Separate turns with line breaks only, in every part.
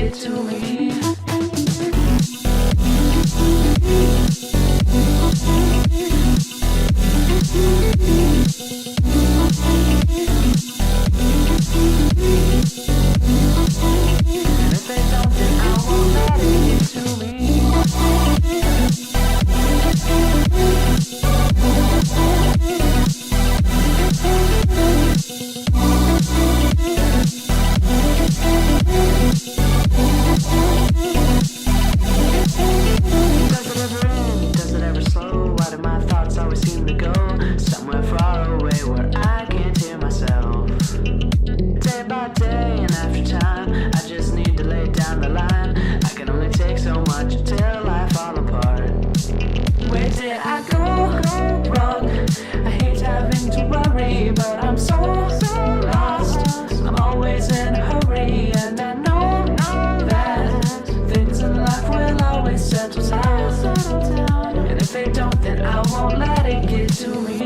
get to me. And if they don't, then I won't let it get to me. Does it ever end? Does it ever slow? Why do my thoughts always seem to go somewhere far away where I can't hear myself? Day by day and after time, I just need to lay down the line. I can only take so much until I fall apart. Where did I go wrong? I hate having to worry, but I'm so lost. I'm always in a hurry, and I know that things in life will always settle down. And if they don't, then I won't let it get to me.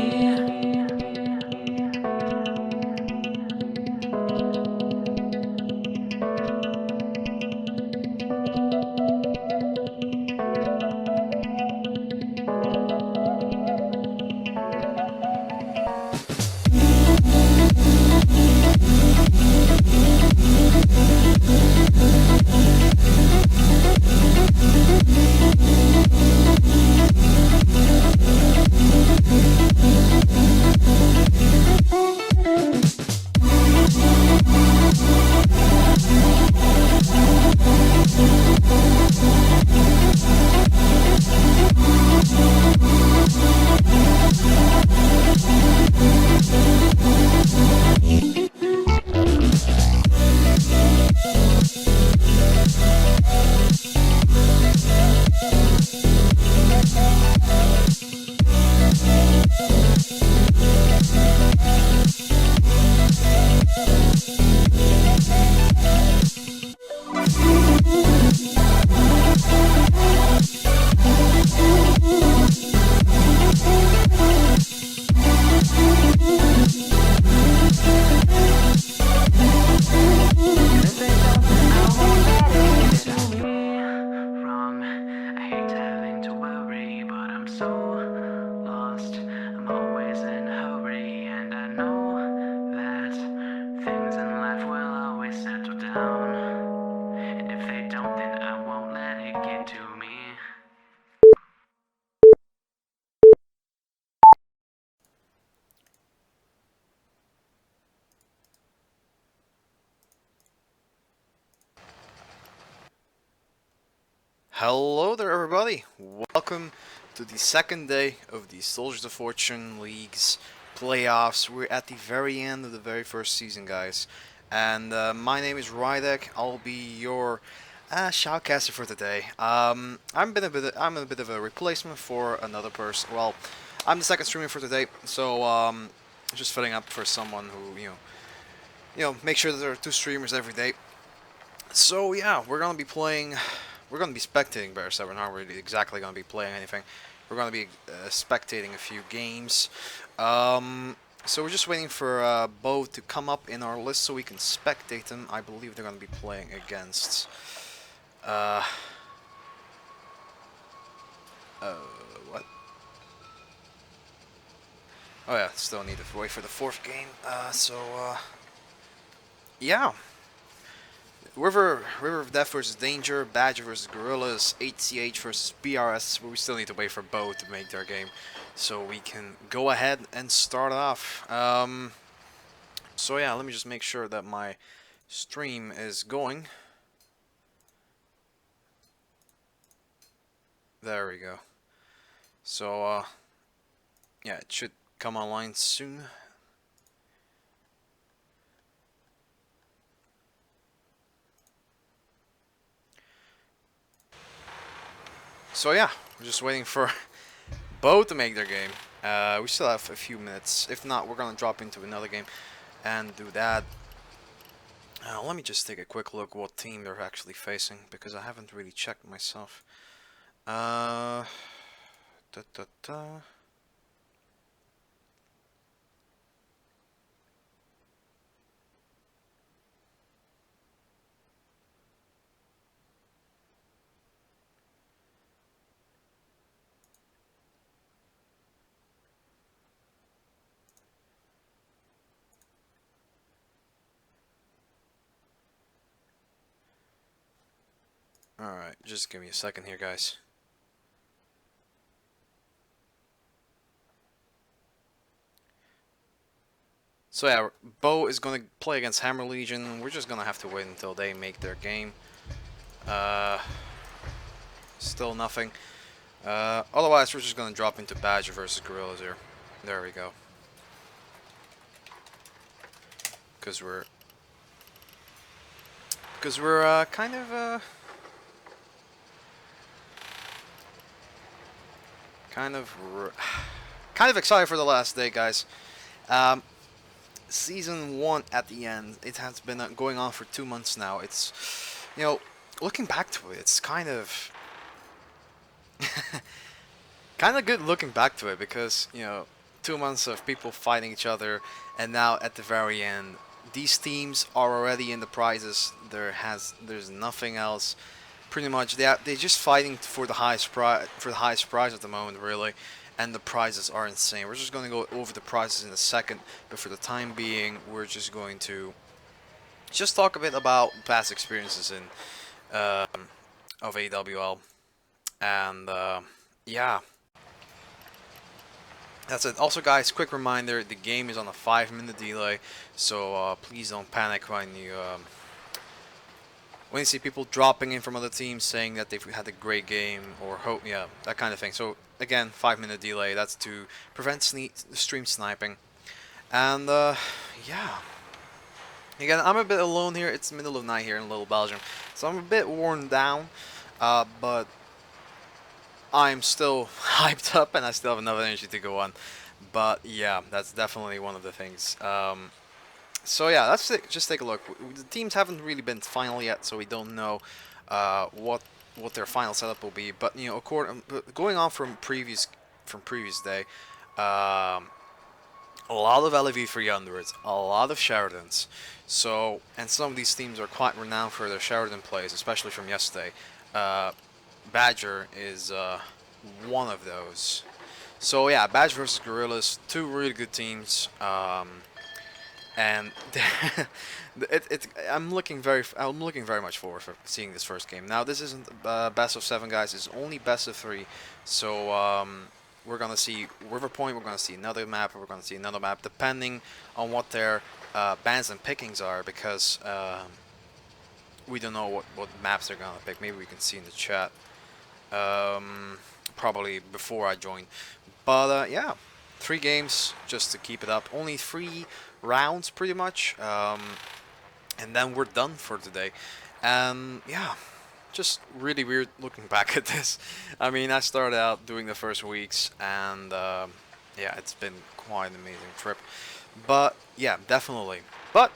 Hello there everybody, welcome to the second day of the Soldiers of Fortune Leagues playoffs. We're at the very end of the very first season, guys, and my name is Rydekk. I'll be your shoutcaster for today. I'm a bit of a replacement for another person. Well, I'm the second streamer for today, so just filling up for someone who make sure that there are two streamers every day. So yeah, we're gonna be playing. We're going to be spectating, better said. We're not really exactly going to be playing anything. We're going to be spectating a few games. So we're just waiting for both to come up in our list so we can spectate them. I believe they're going to be playing against... what? Oh yeah, still need to wait for the fourth game. Yeah. River of Death versus Danger, Badger versus Gorillas, 8CH versus BRS, but we still need to wait for both to make their game, so we can go ahead and start off. So yeah, let me just make sure that my stream is going. There we go. So, yeah, it should come online soon. So yeah, we're just waiting for both to make their game. We still have a few minutes. If not, we're gonna drop into another game and do that. Let me just take a quick look what team they're actually facing, because I haven't really checked myself. Alright, just give me a second here, guys. So yeah, Bo is going to play against Hammer Legion. We're just going to have to wait until they make their game. Still nothing. Otherwise, we're just going to drop into Badger versus Gorillas here. There we go. Because we're kind of kind of excited for the last day, guys. Season 1 at the end. It has been going on for 2 months now. It's, you know, looking back to it, it's kind of kind of good looking back to it because, you know, 2 months of people fighting each other, and now at the very end, these teams are already in the prizes. There's nothing else. Pretty much, they're just fighting for the highest prize at the moment, really, and the prizes are insane. We're just going to go over the prizes in a second, but for the time being, we're just going to just talk a bit about past experiences in of AWL, and yeah. That's it. Also, guys, quick reminder: the game is on a 5-minute delay, so please don't panic when you see people dropping in from other teams saying that they've had a great game or hope, yeah, that kind of thing. So again, 5-minute delay. That's to prevent stream sniping. And yeah. Again, I'm a bit alone here. It's the middle of night here in Little Belgium, so I'm a bit worn down, but I'm still hyped up and I still have enough energy to go on. But yeah, that's definitely one of the things. So yeah, let's just take a look. The teams haven't really been final yet, so we don't know what their final setup will be. But you know, going on from previous day, a lot of LEV 300s, a lot of Sheridans. So, and some of these teams are quite renowned for their Sheridan plays, especially from yesterday. Badger is one of those. So yeah, Badger versus Gorillas, 2 really good teams. And I'm looking very much forward for seeing this first game. Now this isn't best of 7, guys. It's only best of 3. So we're gonna see River Point. We're gonna see another map. We're gonna see another map, depending on what their bans and pickings are, because we don't know what maps they're gonna pick. Maybe we can see in the chat. Probably before I join. But yeah, 3 games just to keep it up. Only 3 rounds, pretty much, and then we're done for today. Yeah, just really weird looking back at this. I mean, I started out doing the first weeks, and yeah, it's been quite an amazing trip. But yeah, definitely. But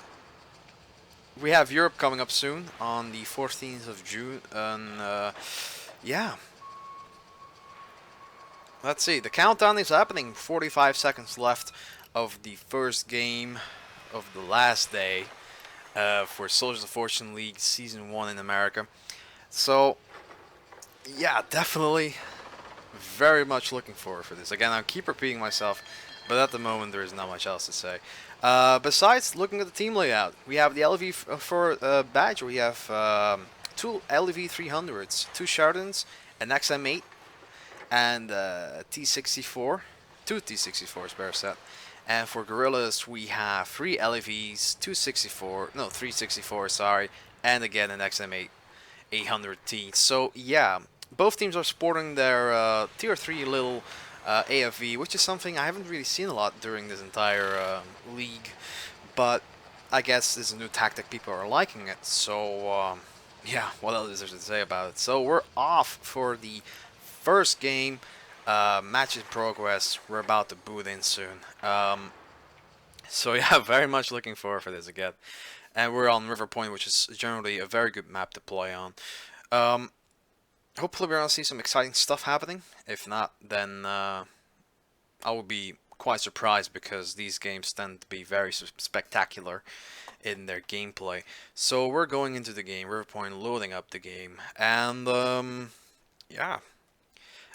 we have Europe coming up soon on the 14th of June, and yeah. Let's see, the countdown is happening. 45 seconds left of the first game of the last day for Soldiers of Fortune League Season 1 in America. So, yeah, definitely very much looking forward for this. Again, I keep repeating myself, but at the moment there is not much else to say. Besides looking at the team layout, we have the LV for Badger. We have 2 LV 300s, 2 Sheridans, an XM8, and T64, 2 T64s, better said. And for Gorillas, we have 3 LEVs, 364, sorry, and again an XM8 800T. So yeah, both teams are sporting their tier 3 little AFV, which is something I haven't really seen a lot during this entire league. But I guess this is a new tactic, people are liking it. So yeah, what else is there to say about it? So we're off for the first game. Match in progress. We're about to boot in soon. So yeah, very much looking forward for this again. And we're on River Point, which is generally a very good map to play on. Hopefully we're gonna see some exciting stuff happening. If not, then I will be quite surprised, because these games tend to be very spectacular in their gameplay. So we're going into the game, River Point, loading up the game, and yeah.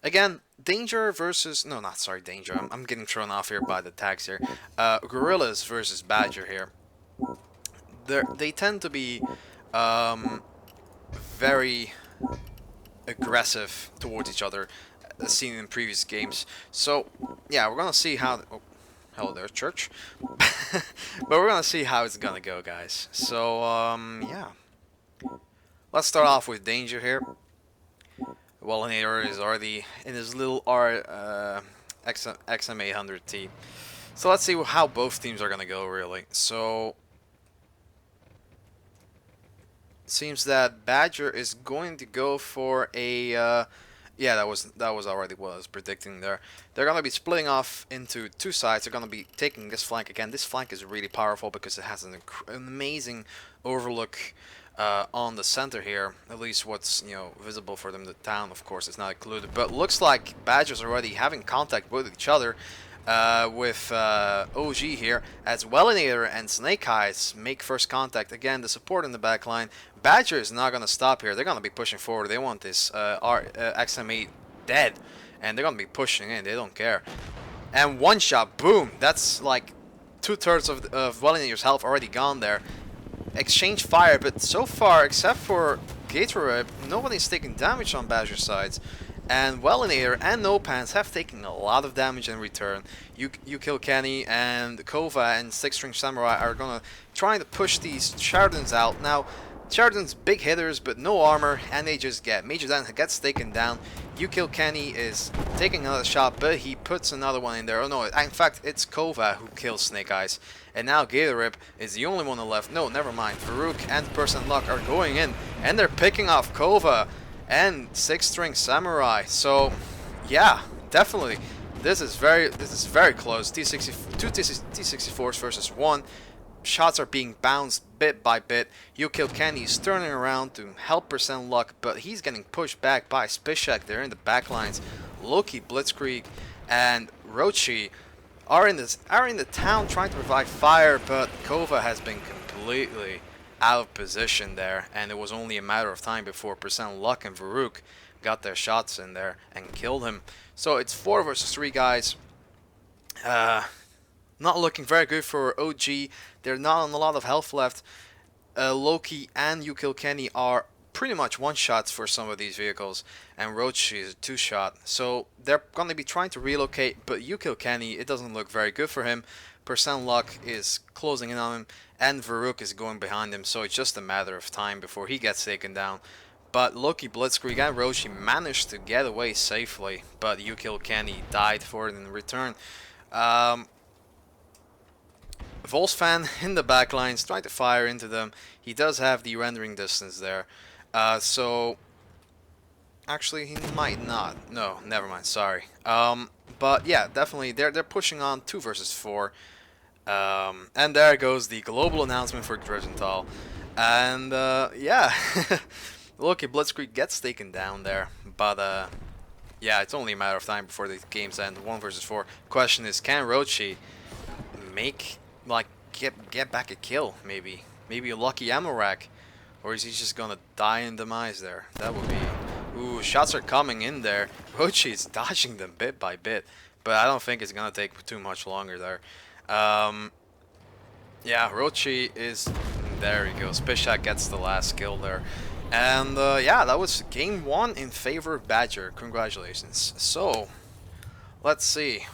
Again, Danger versus... No, not sorry, Danger. I'm getting thrown off here by the tags here. Gorillas versus Badger here. They tend to be very aggressive towards each other, as seen in previous games. So yeah, we're gonna see how. Oh, hello there, church. But we're gonna see how it's gonna go, guys. So yeah, let's start off with danger here. Wellinator is already in his little XM800T. So let's see how both teams are gonna go, really. So seems that Badger is going to go for a yeah, that was already what I was predicting there. They're gonna be splitting off into two sides. They're gonna be taking this flank again. This flank is really powerful because it has an amazing overlook on the center here. At least what's visible for them. The town, of course, is not included. But looks like Badger's already having contact with each other. With OG here, as Wellinator and Snake Eyes make first contact. Again, the support in the back line. Badger is not going to stop here. They're going to be pushing forward. They want this XM8 dead, and they're going to be pushing in. They don't care. And one shot, boom. That's like 2/3 of Wellinator's health already gone there. Exchange fire, but so far, except for Gatorade, nobody's taking damage on Badger's sides. And Wellinator and No Pants have taken a lot of damage in return. You kill Kenny, and Kova and Six String Samurai are gonna try to push these Shardens out. Now, Shardens big hitters, but no armor, and they just get Major Dan gets taken down. You kill Kenny is taking another shot, but he puts another one in there. Oh no, in fact it's Kova who kills Snake Eyes. And now Gatorip is the only one left. No, never mind. Farouk and Person Luck are going in, and they're picking off Kova and Six String Samurai. So yeah, definitely this is very close. Two T64s versus one. Shots are being bounced bit by bit. You kill Kenny, he's turning around to help Percent Luck, but he's getting pushed back by Spishak. They're in the back lines. Loki, Blitzkrieg, and Rochi are in the town trying to provide fire, but Kova has been completely out of position there, and it was only a matter of time before Percent Luck and Varuk got their shots in there and killed him. So it's 4 versus 3 guys. Not looking very good for OG. They're not on a lot of health left. Loki and You Kill Kenny are pretty much one-shots for some of these vehicles, and Rochi is a 2-shot. So they're going to be trying to relocate, but You Kill Kenny, it doesn't look very good for him. Percent Luck is closing in on him, and Varuk is going behind him, so it's just a matter of time before he gets taken down. But Loki, Blitzkrieg, and Rochi managed to get away safely, but You Kill Kenny died for it in return. Volsfan in the back lines trying to fire into them. He does have the rendering distance there. So actually he might not. No, never mind, sorry. But yeah, definitely they're pushing on 2 versus 4. And there goes the global announcement for Dredgenthal. And yeah, Loki Blitzkrieg gets taken down there, but yeah, it's only a matter of time before the games end. 1 versus 4. Question is, can Rochi make get back a kill? Maybe a lucky ammo rack, or is he just gonna die in demise there? That would be. Ooh, shots are coming in there. Rochi is dodging them bit by bit, but I don't think it's gonna take too much longer there. Yeah, Rochi is. There he goes. Pishak gets the last kill there. And yeah, that was game 1 in favor of Badger. Congratulations. So, let's see.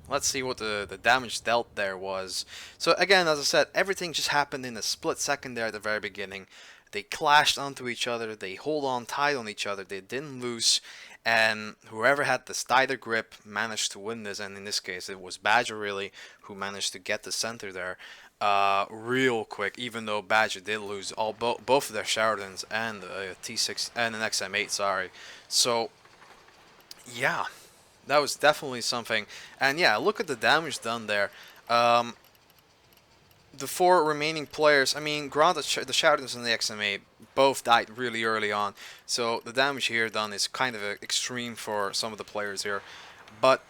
Let's see what the damage dealt there was. So again, as I said, everything just happened in a split second there at the very beginning. They clashed onto each other. They hold on tight on each other. They didn't lose. And whoever had the tighter grip managed to win this. And in this case, it was Badger really who managed to get the center there real quick. Even though Badger did lose both of their Shardens and a T6 and an XM8. Sorry. So yeah. That was definitely something. And yeah, look at the damage done there. The 4 remaining players, I mean, granted, the Shardens and the XMA both died really early on. So the damage here done is kind of extreme for some of the players here. But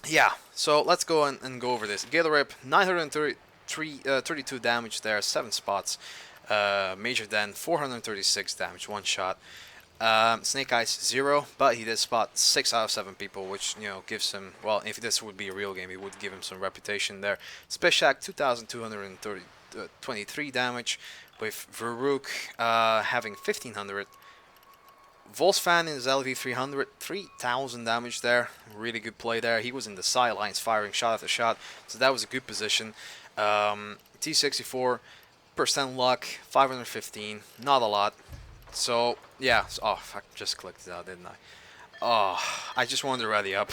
yeah, so let's go and go over this. Gatorip, 932 damage there, 7 spots. Major Dan, 436 damage, 1 shot. Snake Eyes 0, but he did spot 6 out of 7 people, which gives him, well, if this would be a real game, it would give him some reputation there. Spishak 2,223 damage, with Varuk having 1,500 Volsfan in his LV 300, 3000 damage there. Really good play there. He was in the sidelines firing shot after shot, so that was a good position. T64, percent luck, 515, not a lot. So, yeah. So, oh, I just clicked it out, didn't I? Oh, I just wanted to ready up.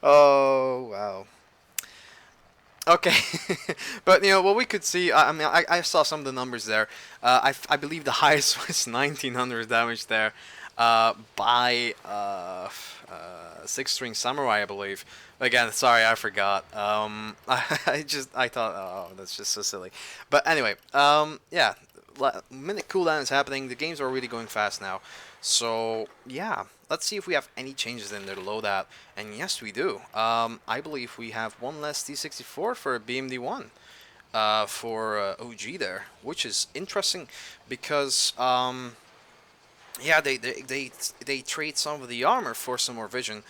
Oh, wow. Okay, but you know what we could see. I mean, I saw some of the numbers there. I believe the highest was 1900 damage there, by Six String Samurai, I believe. Again, sorry, I forgot. I thought, oh, that's just so silly. But anyway, yeah, minute cooldown is happening. The games are really going fast now. So yeah, let's see if we have any changes in their loadout. And yes, we do. I believe we have one less T64 for BMD1 for OG there, which is interesting because yeah, they trade some of the armor for some more vision.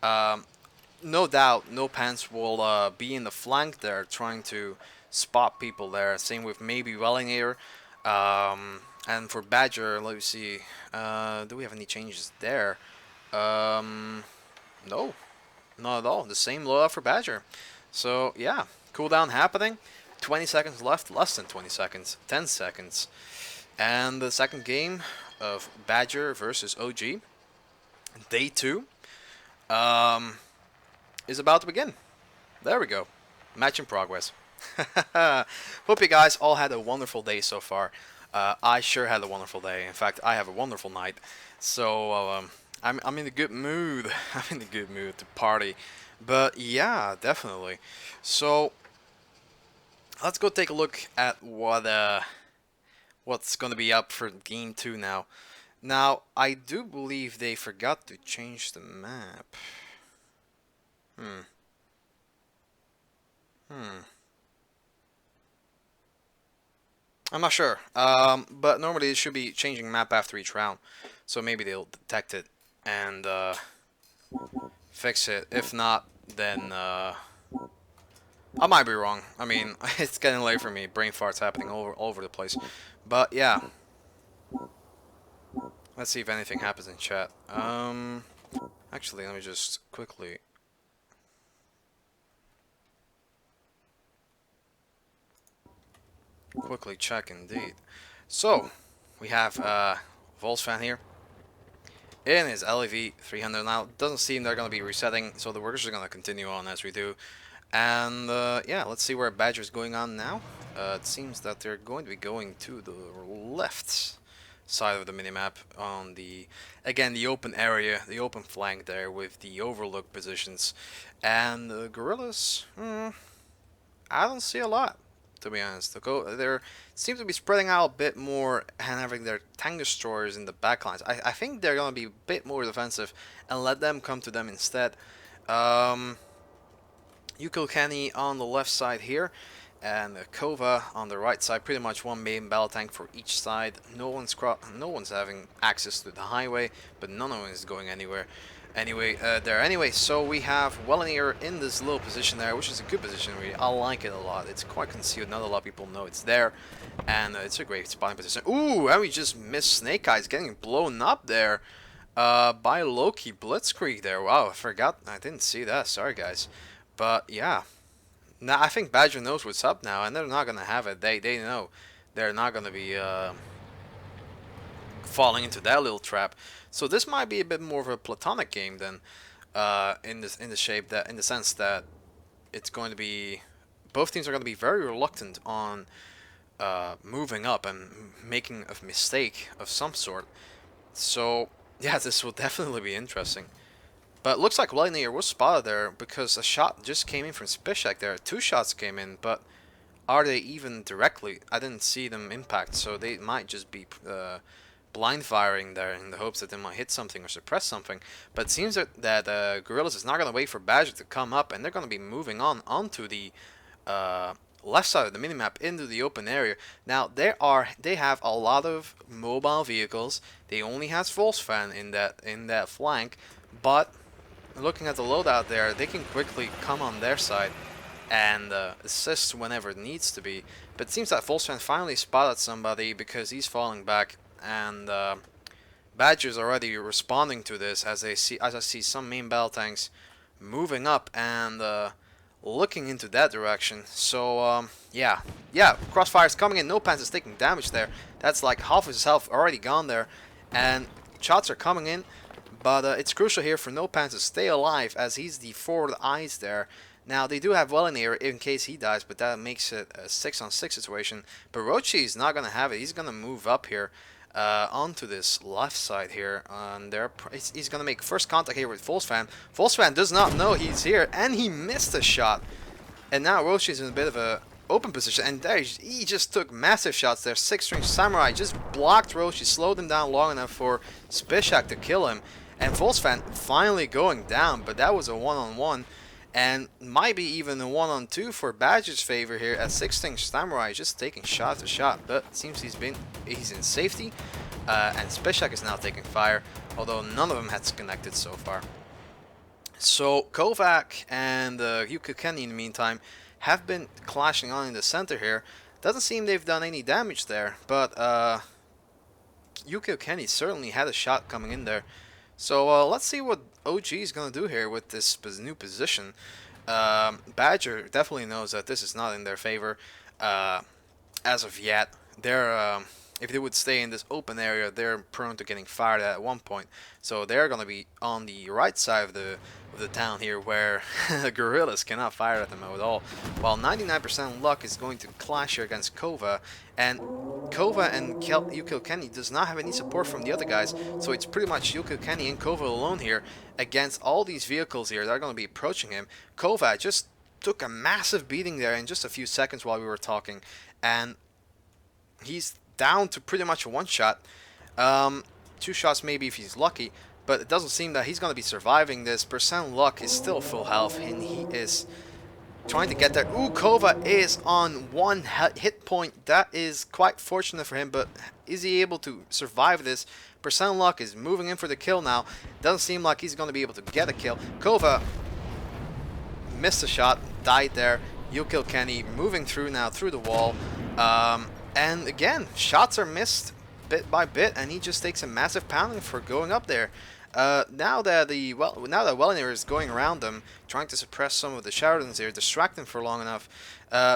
No doubt, no pants will be in the flank there, trying to spot people there. Same with maybe Wellington. And for Badger, let me see. Do we have any changes there? No, not at all. The same loadout for Badger. So yeah, cooldown happening. 20 seconds left, less than 20 seconds, 10 seconds. And the second game of Badger versus OG, day 2, is about to begin. There we go. Match in progress. Hope you guys all had a wonderful day so far. I sure had a wonderful day. In fact, I have a wonderful night. So I'm in a good mood. I'm in a good mood to party. But yeah, definitely. So let's go take a look at what's gonna be up for game 2 now. Now I do believe they forgot to change the map. I'm not sure, but normally it should be changing map after each round, so maybe they'll detect it and fix it. If not, then I might be wrong. I mean, it's getting late for me. Brain farts happening all over the place. But yeah, let's see if anything happens in chat. Actually, let me just quickly. Quickly check indeed. So we have Volsfan here in his LEV 300 now. Doesn't seem they're going to be resetting, so the workers are going to continue on as we do. And yeah, let's see where Badger's going on now. It seems that they're going to be going to the left side of the minimap on the, again, the open area, the open flank there with the overlook positions. And the guerrillas, I don't see a lot, to be honest. They seem to be spreading out a bit more and having their tank destroyers in the backlines. I think they're going to be a bit more defensive and let them come to them instead. Ukilkenny on the left side here, and Kova on the right side. Pretty much one main battle tank for each side. No one's having access to the highway, but none of them is going anywhere. Anyway, so we have Wellington in this little position there, which is a good position. Really, I like it a lot. It's quite concealed. Not a lot of people know it's there, and it's a great spotting position. Ooh, and we just missed Snake Eyes getting blown up there by Loki Blitzkrieg there. Wow, I forgot. I didn't see that. Sorry, guys. But yeah, now I think Badger knows what's up now, and they're not gonna have it. They know they're not gonna be falling into that little trap. So this might be a bit more of a platonic game than in the sense that it's going to be, both teams are going to be very reluctant on moving up and making a mistake of some sort. So yeah, this will definitely be interesting. But it looks like Wellington was spotted there because a shot just came in from Spishak there. 2 shots came in, but are they even directly? I didn't see them impact, so they might just be blind firing there in the hopes that they might hit something or suppress something. But it seems that Guerrillas is not going to wait for Badger to come up, and they're going to be moving on onto the left side of the minimap into the open area. Now they have a lot of mobile vehicles. They only has Volsfan in that flank, but looking at the loadout there, they can quickly come on their side and assist whenever it needs to be. But it seems that Volsfan finally spotted somebody because he's falling back, and Badger's already responding to this as I see some main battle tanks moving up and looking into that direction. So yeah, Crossfire's coming in. No Pants is taking damage there. That's like half of his health already gone there, and shots are coming in. But it's crucial here for No Pants to stay alive as he's the forward eyes there. Now they do have well in here in case he dies, but that makes it a 6-on-6 situation. But Rochi is not gonna have it. He's gonna move up here. Onto this left side here, and he's gonna make first contact here with Volsfan. Volsfan does not know he's here, and he missed a shot. And now Roshi is in a bit of a open position, and there he just took massive shots there. 6-string Samurai just blocked Roshi, slowed him down long enough for Spishak to kill him, and Volsfan finally going down. But that was a 1-on-1. And might be even a 1-on-2 for Badger's favor here, as 6-string Samurai is just taking shot to shot. But it seems he's in safety, and Spishak is now taking fire, although none of them has connected so far. So Kovac and Yukikeni in the meantime have been clashing on in the center here. Doesn't seem they've done any damage there, but Yukikeni certainly had a shot coming in there. So let's see what OG is going to do here with this new position. Badger definitely knows that this is not in their favor as of yet. They're if they would stay in this open area, they're prone to getting fired at one point. So they're going to be on the right side of the town here, where the guerrillas cannot fire at them at all. While 99% luck is going to clash here against Kova, and Kova and Yukilkenny does not have any support from the other guys, so it's pretty much Yukilkenny and Kova alone here against all these vehicles here that are going to be approaching him. Kova just took a massive beating there in just a few seconds while we were talking, and he's down to pretty much a one-shot. 2 shots maybe if he's lucky, but it doesn't seem that he's going to be surviving this. Percent luck is still full health, and he is trying to get there. Ooh, Kova is on 1 hit point. That is quite fortunate for him, but is he able to survive this? Percent luck is moving in for the kill now. Doesn't seem like he's going to be able to get a kill. Kova missed a shot, died there. Yukilkenny moving through now through the wall. And again, shots are missed bit by bit, and he just takes a massive pounding for going up there. Now that Wellinger is going around them, trying to suppress some of the Sheridans here, distract them for long enough,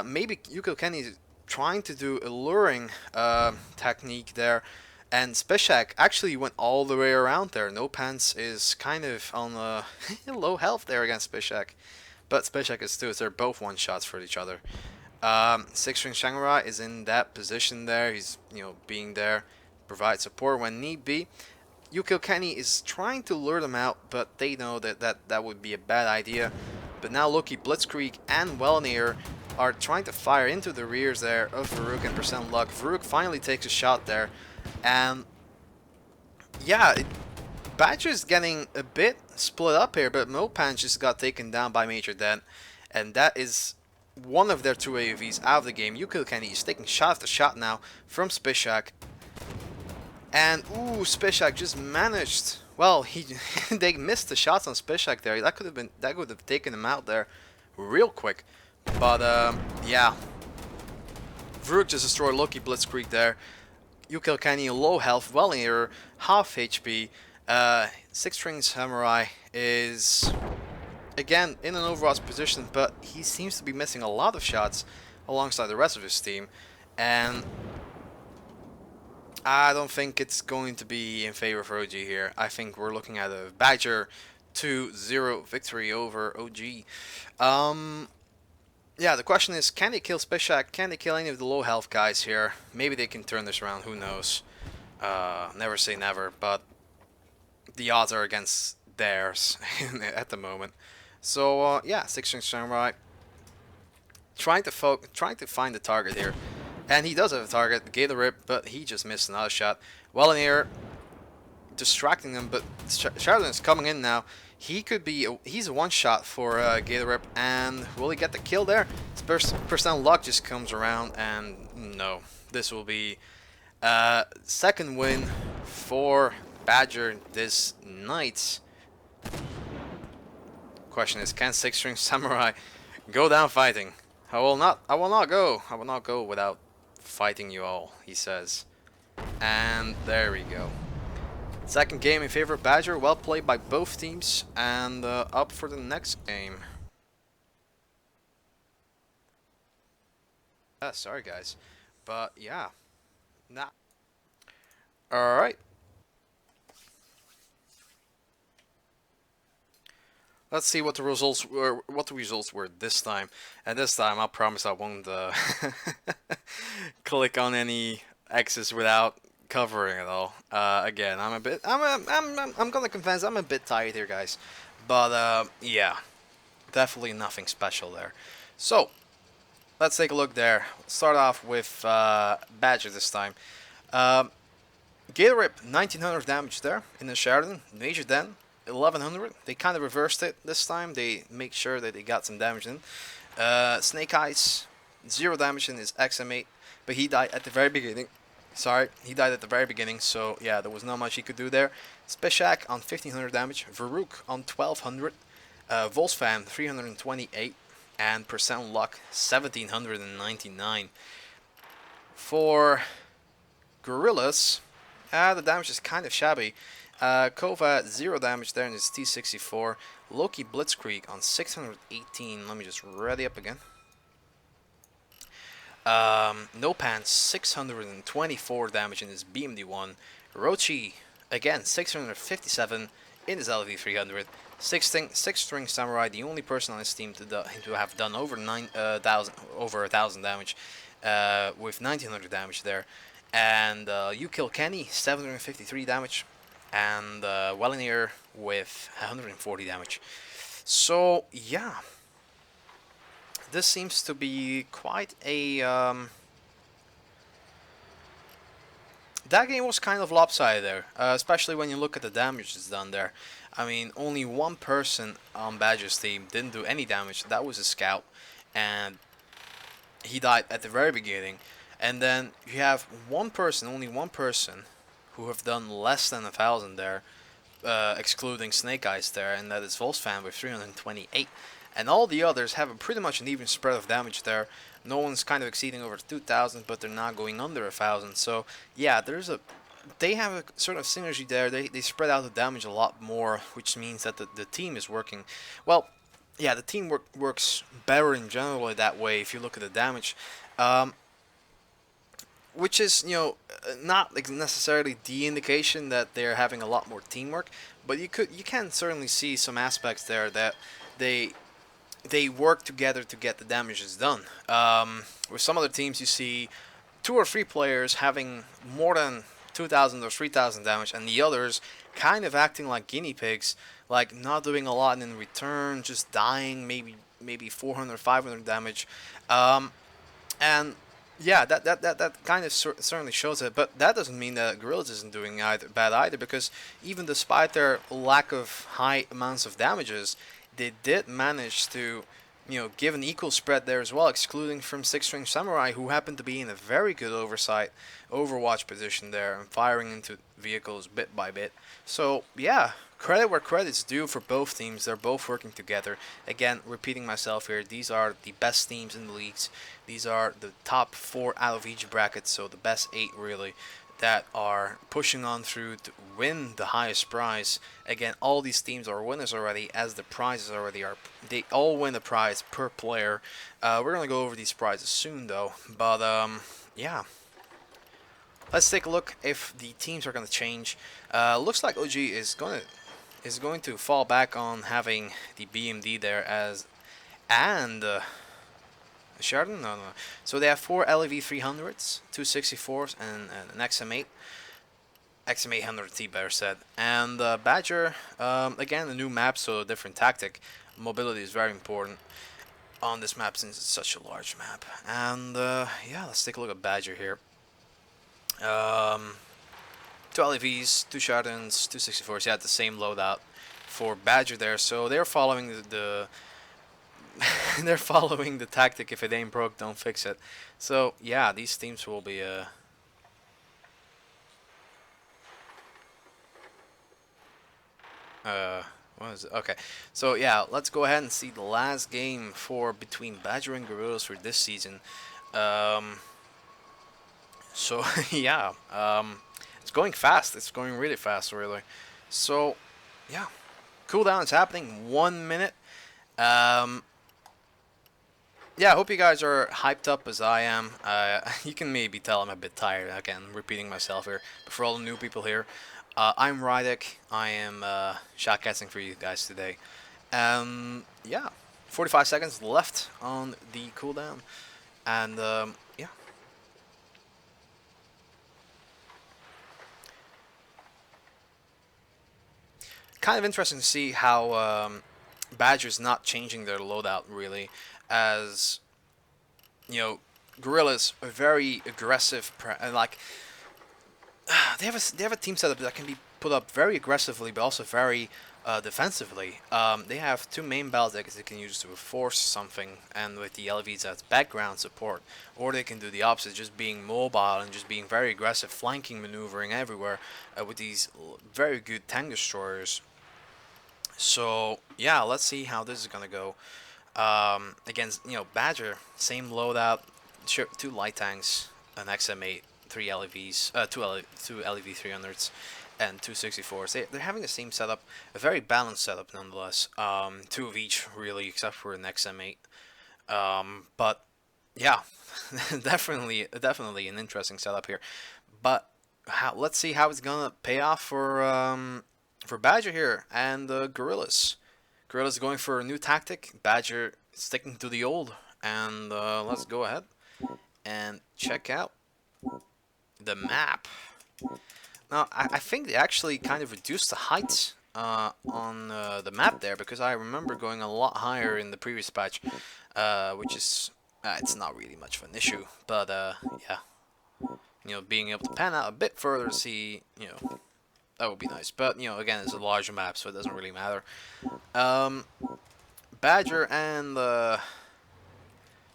maybe Yukilkenny is trying to do a luring technique there, and Spishak actually went all the way around there. No Pants is kind of on low health there against Spishak, but Spishak is too, so they're both one-shots for each other. 6-string Shanghai is in that position there. He's, being there, provide support when need be. Yukilkenny is trying to lure them out, but they know that would be a bad idea. But now Loki, Blitzkrieg, and Welnir are trying to fire into the rears there of Varuk and percent luck. Varuk finally takes a shot there, and yeah, Badger's getting a bit split up here, but Mopan just got taken down by Major Dent, and that is one of their 2 AUVs out of the game. Yukilkenny is taking shot after shot now from Spishak. And ooh, Spishak just managed. Well, they missed the shots on Spishak there. That would have taken him out there real quick. But yeah, Vruk just destroyed Loki Blitzkrieg there. Yukilkenny low health, Wellinger half HP. 6-string Samurai is again in an Overwatch position, but he seems to be missing a lot of shots alongside the rest of his team, and I don't think it's going to be in favor for OG here. I think we're looking at a Badger 2-0 victory over OG. Yeah, the question is, can they kill Spishak? Can they kill any of the low health guys here? Maybe they can turn this around, who knows. Never say never, but the odds are against theirs at the moment. So yeah, 6-string Samurai trying to find the target here. And he does have a target, Gator Rip, but he just missed another shot. Wellinger distracting them, but Sheridan is coming in now. He's a one-shot for Gator Rip, and will he get the kill there? His percent luck just comes around, and no. This will be second win for Badger this night. Question is, can 6-string Samurai go down fighting? I will not go without fighting you all, he says. And there we go. Second game in favor of Badger. Well played by both teams. And up for the next game. Sorry guys. But yeah. Nah. Alright. Let's see what the results were this time. And this time I promise I won't click on any X's without covering it all. Again, I'm gonna confess I'm a bit tired here, guys. But yeah, definitely nothing special there. So let's take a look there. Start off with Badger this time. Gator Rip 1900 damage there in the Sheridan. Major Den 1100. They kind of reversed it this time. They make sure that they got some damage in. Snake Eyes 0 damage in his XM8, but he died at the very beginning. Sorry, he died at the very beginning, so yeah, there was not much he could do there. Speshak on 1500 damage, Varuk on 1200, Volsfam 328, and percent luck 1799. For Gorillas, the damage is kind of shabby. Kova 0 damage there in his T64. Loki Blitzkrieg on 618. Let me just ready up again. No Pants 624 damage in his BMD1. Rochi again 657 in his LV300. Six string Samurai, the only person on his team to have done over 1,000 damage, with 1900 damage there. And You Kill Kenny 753 damage, and Wellineer with 140 damage. So yeah, this seems to be quite a that game was kind of lopsided there, especially when you look at the damage that's done there. I mean, only one person on Badger's team didn't do any damage. That was a scout, and he died at the very beginning. And then you have one person, only one person, who have done less than 1,000 there, excluding Snake Eyes there, and that is Volsfam with 328. And all the others have pretty much an even spread of damage there. No one's kind of exceeding over 2,000, but they're not going under 1,000. So yeah, they have a sort of synergy there. They spread out the damage a lot more, which means that the team is working well. Yeah, the team works better in general that way if you look at the damage. Which is, not necessarily the indication that they're having a lot more teamwork, but you can certainly see some aspects there that they work together to get the damages done. With some other teams, you see 2 or 3 players having more than 2,000 or 3,000 damage, and the others kind of acting like guinea pigs, like not doing a lot in return, just dying maybe 400, 500 damage, and yeah, that kind of certainly shows it, but that doesn't mean that Gorillas isn't doing bad either, because even despite their lack of high amounts of damages, they did manage to, give an equal spread there as well, excluding from 6-string Samurai, who happened to be in a very good overwatch position there, and firing into vehicles bit by bit. So yeah, credit where credit's due for both teams. They're both working together. Again, repeating myself here, these are the best teams in the leagues. These are the top 4 out of each bracket, so the best 8 really, that are pushing on through to win the highest prize. Again, all these teams are winners already, as the prizes already are. They all win a prize per player. We're gonna go over these prizes soon though, but yeah. Let's take a look if the teams are gonna change. Looks like OG is going to fall back on having the BMD there and Sheridan? No. So they have 4 LEV 300s, 2 64s, and an XM8. XM800T, better said. And Badger, again, a new map, so a different tactic. Mobility is very important on this map since it's such a large map. And yeah, let's take a look at Badger here. 2 LEVs, 2 Sheridans, 2 64s. Yeah, the same loadout for Badger there. So they're following they're following the tactic, if it ain't broke, don't fix it. So yeah, these teams will be what is it? Okay, so yeah, let's go ahead and see the last game between Badger and Gorillas for this season. So yeah, It's going fast. It's going really fast, really. So, yeah. Cooldown is happening. 1 minute. Um, yeah, I hope you guys are hyped up as I am. You can maybe tell I'm a bit tired. Again, repeating myself here. But for all the new people here, I'm Rydekk. I am shotcasting for you guys today. Yeah, 45 seconds left on the cooldown. And, yeah. Kind of interesting to see how Badger's not changing their loadout, really. As, you know, Gorillas are very aggressive, and like they have a team setup that can be put up very aggressively, but also very defensively. They have two main battles that they can use to force something, and with the LVs as background support, or they can do the opposite, just being mobile and just being very aggressive, flanking, maneuvering everywhere with these very good tank destroyers. So yeah, let's see how this is gonna go. Against Badger, same loadout, two light tanks, an XM8, three LEVs, two LEV 300s, and two 64s. They're having the same setup, a very balanced setup nonetheless. Two of each really, except for an XM8. But yeah, definitely an interesting setup here. But let's see how it's gonna pay off for Badger here and the Gorillas. Gorillas going for a new tactic. Badger sticking to the old. And let's go ahead and check out the map. Now, I think they actually kind of reduced the height on the map there, because I remember going a lot higher in the previous patch, which is it's not really much of an issue, but yeah, being able to pan out a bit further to see, that would be nice. But again, it's a larger map, so it doesn't really matter. Badger and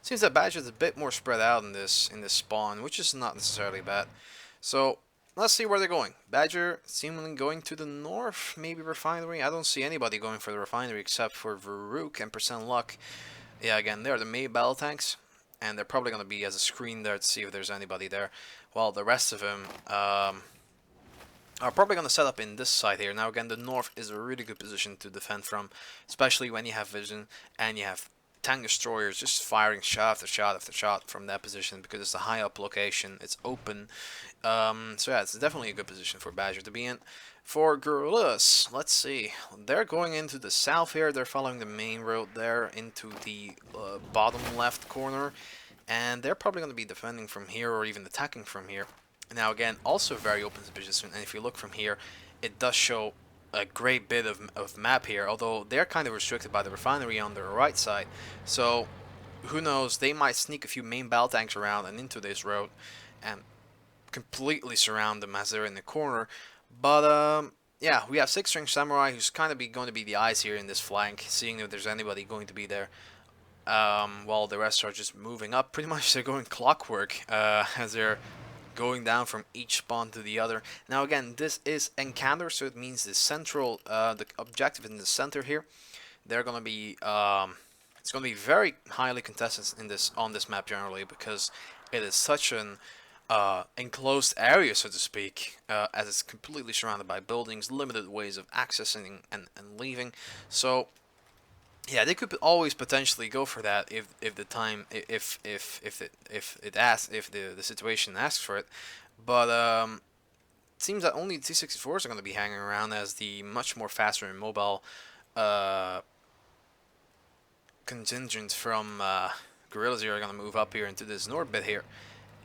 seems that Badger's a bit more spread out in this spawn, which is not necessarily bad. So let's see where they're going. Badger seemingly going to the north, maybe refinery. I don't see anybody going for the refinery except for Rydekk and Percent Luck. Yeah, again, they're the main battle tanks, and they're probably going to be as a screen there to see if there's anybody there. While the rest of them are probably going to set up in this side here. Now again, the north is a really good position to defend from, especially when you have vision and you have tank destroyers just firing shot after shot after shot from that position, because it's a high up location, it's open. So yeah, it's definitely a good position for Badger to be in. For Gorillas, let's see, they're going into the south here. They're following the main road there into the bottom left corner, and they're probably going to be defending from here or even attacking from here. Now again, also very open position, and if you look from here, it does show a great bit of map here, although they're kind of restricted by the refinery on their right side. So who knows, they might sneak a few main battle tanks around and into this road and completely surround them as they're in the corner. But yeah, we have 6-string Samurai, who's kind of going to be the eyes here in this flank, seeing if there's anybody going to be there. While the rest are just moving up. Pretty much they're going clockwork as they're going down from each spawn to the other. Now again, this is encounter, so it means the central, the objective in the center here. They're gonna be, it's gonna be very highly contested in on this map generally, because it is such an enclosed area, so to speak, as it's completely surrounded by buildings, limited ways of accessing and leaving. So yeah, they could always potentially go for that if the situation asks for it. But it seems that only T-64s are going to be hanging around, as the much more faster and mobile contingent from Gorillas here are going to move up here into this north bit here.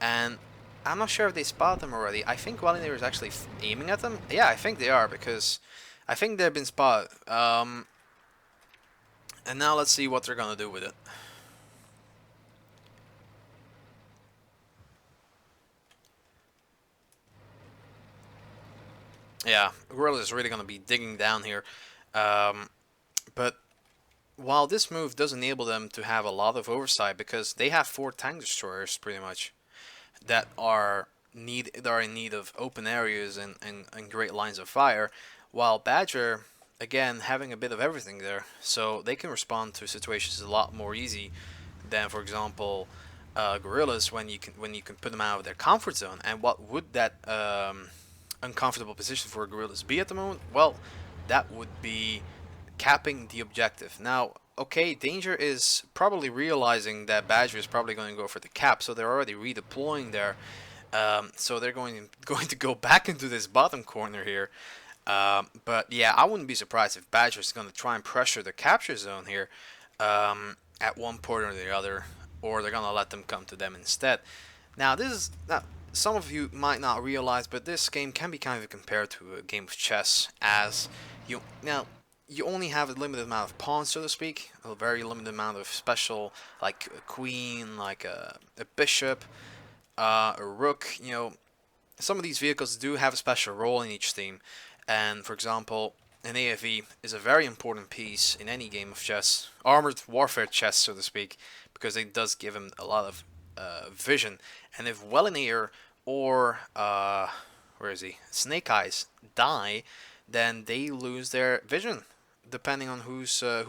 And I'm not sure if they spotted them already. I think Wallinger is actually aiming at them. Yeah, I think they are, because I think they've been spotted. And now let's see what they're gonna do with it. Yeah, Gorilla is really gonna be digging down here. But while this move does enable them to have a lot of oversight, because they have 4 tank destroyers pretty much that are in need of open areas and great lines of fire, while Badger, again, having a bit of everything there, so they can respond to situations a lot more easy than, for example, Gorillas, when you can put them out of their comfort zone. And what would that uncomfortable position for Gorillas be at the moment? Well, that would be capping the objective. Now, okay, Danger is probably realizing that Badger is probably going to go for the cap, so they're already redeploying there. So they're going to go back into this bottom corner here. But yeah, I wouldn't be surprised if Badger is going to try and pressure the capture zone here at one point or the other, or they're going to let them come to them instead. Now, some of you might not realize, but this game can be kind of compared to a game of chess, as you only have a limited amount of pawns, so to speak, a very limited amount of special, like a queen, like a bishop, a rook. You know, some of these vehicles do have a special role in each team, and for example, an AFV is a very important piece in any game of chess, armored warfare chess, so to speak, because it does give him a lot of vision. And if Wellinator or where is he, Snake Eyes die, then they lose their vision, depending on who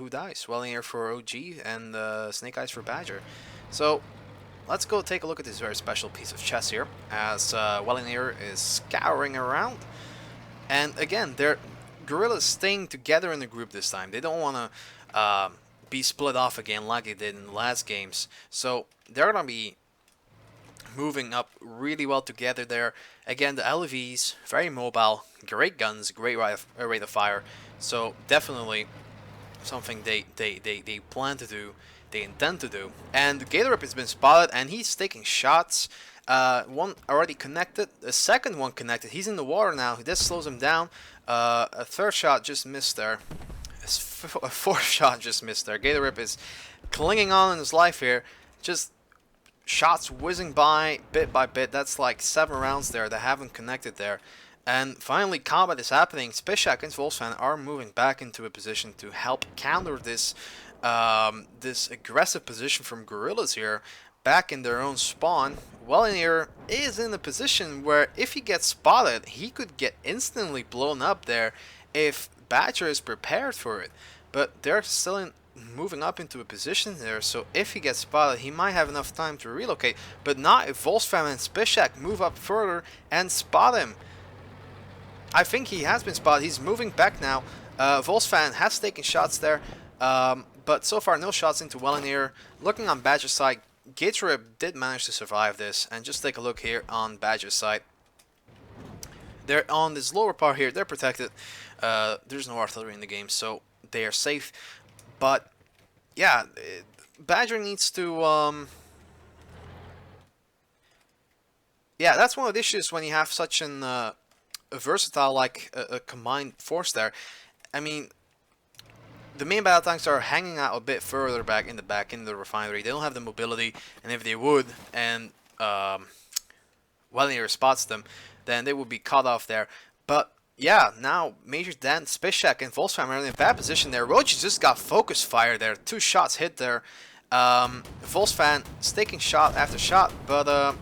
dies. Wellinator for OG and Snake Eyes for Badger. So let's go take a look at this very special piece of chess here, as Wellinator is scouring around. And again, they're Gorillas staying together in the group this time. They don't want to be split off again like they did in the last games. So they're going to be moving up really well together there. Again, the LVs, very mobile, great guns, great rate of fire. So definitely something they plan to do, they intend to do. And Gatorip has been spotted, and he's taking shots. One already connected, the second one connected. He's in the water now. This slows him down. A third shot just missed there. A fourth shot just missed there. Gatorip is clinging on in his life here. Just shots whizzing by bit by bit. That's like 7 rounds there that haven't connected there. And finally, combat is happening. Spishak and Volsfan are moving back into a position to help counter this this aggressive position from Gorillas here, back in their own spawn. Wellinator is in a position where if he gets spotted, he could get instantly blown up there if Badger is prepared for it. But they're still moving up into a position there, so if he gets spotted, he might have enough time to relocate. But not if Volsfam and Spishak move up further and spot him. I think he has been spotted. He's moving back now. Volsfan has taken shots there, but so far no shots into Wellinator. Looking on Badger's side, Gatorip did manage to survive this, and just take a look here on Badger's side. They're on this lower part here, they're protected. There's no artillery in the game, so they are safe. But yeah, Badger needs to yeah, that's one of the issues when you have such an a versatile, like a combined force there. I mean, the main battle tanks are hanging out a bit further back in the refinery. They don't have the mobility, and if they would, and Wellinator spots them, then they would be cut off there. But yeah, now Major Dan, Spishak, and Volsfam are in a bad position there. Roach just got focus fire there. 2 shots hit there. Volsfan is taking shot after shot, but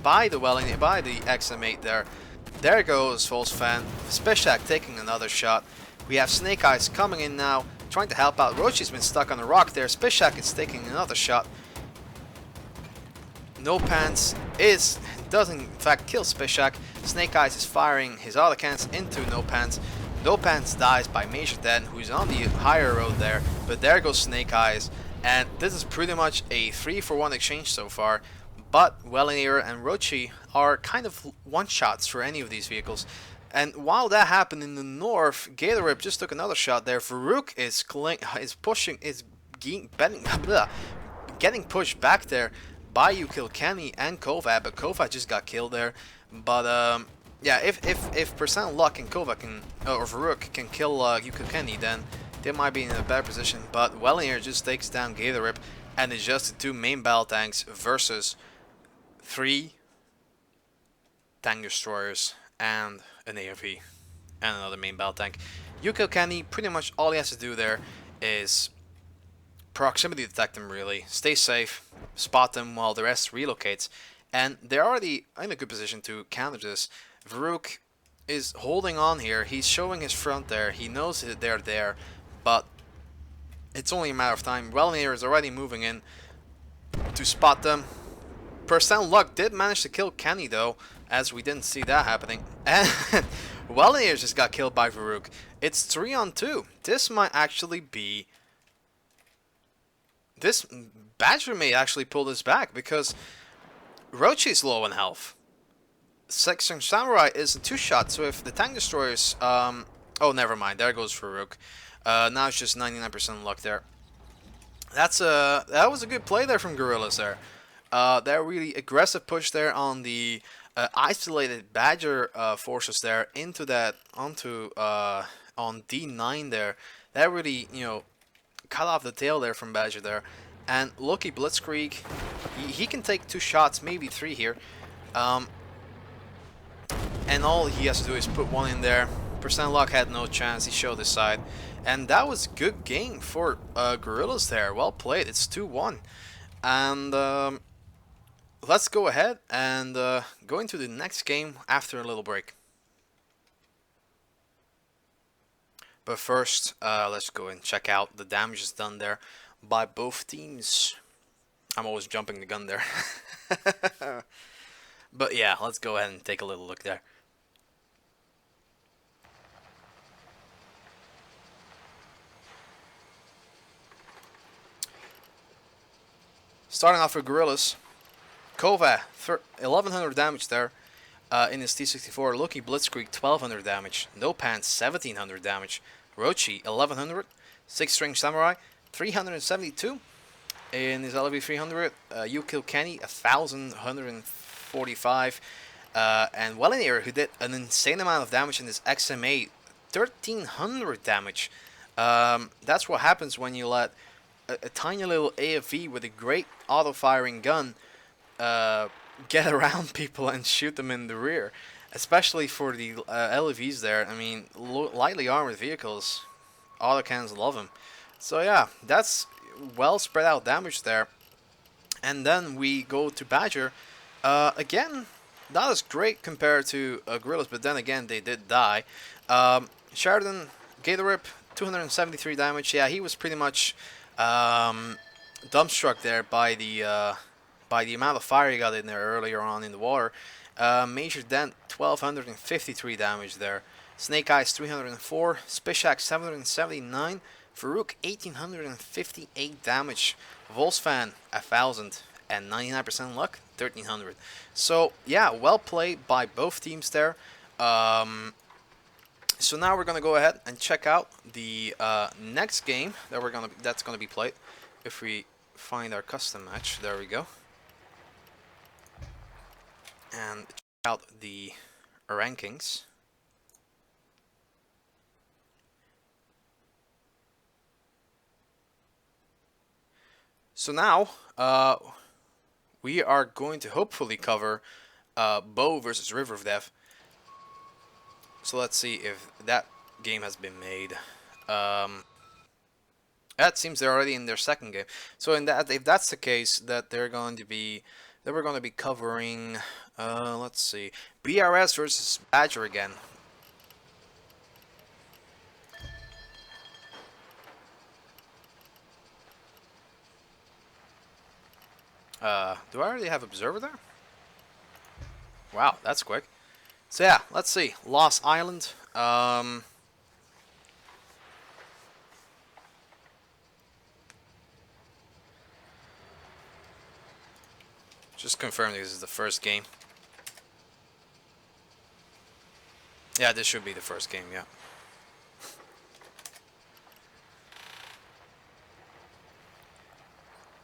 by the XM8 there. There goes Volsfan. Spishak taking another shot. We have Snake Eyes coming in now, trying to help out. Rochi's been stuck on a rock there. Spishak is taking another shot. No Pants doesn't in fact kill Spishak. Snake Eyes is firing his other cans into No Pants. No Pants dies by Major Dan, who's on the higher road there. But there goes Snake Eyes. And this is pretty much a 3-for-1 exchange so far. But Wellinator and Rochi are kind of one-shots for any of these vehicles. And while that happened in the north, Gatorip just took another shot there. Farouk is getting pushed back there by Ukilkenny and Kova, but Kova just got killed there. But yeah, if percent luck and Kova can, or Farouk can kill Ukilkenny, then they might be in a better position. But Wellinator just takes down Gatorip, and it's just the 2 main battle tanks versus 3 tank destroyers and an AFV and another main battle tank. Ukilkenny, pretty much all he has to do there is proximity detect them, really. Stay safe, spot them while the rest relocates, and they're already in a good position to counter this. Farouk is holding on here. He's showing his front there. He knows that they're there, but it's only a matter of time. Wellinator is already moving in to spot them. Percent luck did manage to kill Kenny though, as we didn't see that happening. And Wellier just got killed by Farouk. It's 3-on-2. This might actually be... This Badger may actually pull this back because Rochi's low in health. Section Samurai is a 2-shot, so if the tank destroyers... oh, never mind. There goes Farouk. Now it's just 99% luck there. That was a good play there from Gorillas there. That really aggressive push there on the isolated Badger forces there into that onto on D9 there. That really, you know, cut off the tail there from Badger there. And Loki Blitzkrieg, he can take 2 shots, maybe 3 here. And all he has to do is put 1 in there. Percent luck had no chance. He showed his side. And that was a good game for Gorillas there. Well played. It's 2-1. And let's go ahead and go into the next game after a little break. But first, let's go and check out the damages done there by both teams. I'm always jumping the gun there. But yeah, let's go ahead and take a little look there. Starting off with Gorillas, Kova, 1100 damage there in his T64. Loki Blitzkrieg, 1200 damage. No Pants, 1700 damage. Rochi, 1100. 6-string Samurai, 372 in his LV 300. You Kill Kenny, 1145. And Wellier, who did an insane amount of damage in his XMA, 1300 damage. That's what happens when you let a tiny little AFV with a great auto-firing gun get around people and shoot them in the rear, especially for the LEVs there. I mean, lightly armored vehicles, autocannons love them. So yeah, that's well spread out damage there. And then we go to Badger. Again, not as great compared to Gorillas, but then again they did die. Sheridan, Gatorip, 273 damage. Yeah, he was pretty much dumbstruck there by the amount of fire he got in there earlier on in the water. Major Dent, 1253 damage there. Snake Eyes, 304. Spishak, 779. Farouk, 1858 damage. Volsfan, 1000. And 99% luck, 1300. So yeah, well played by both teams there. So now we're gonna go ahead and check out the next game that that's gonna be played. If we find our custom match, there we go. And check out the rankings. So now we are going to hopefully cover Bow versus River of Death. So let's see if that game has been made. That seems they're already in their second game. So in that, if that's the case, that we're going to be covering. Let's see, BRS versus Badger again. Do I already have Observer there? Wow, that's quick. So yeah, let's see. Lost Island. Just confirming this is the first game. Yeah, this should be the first game, yeah.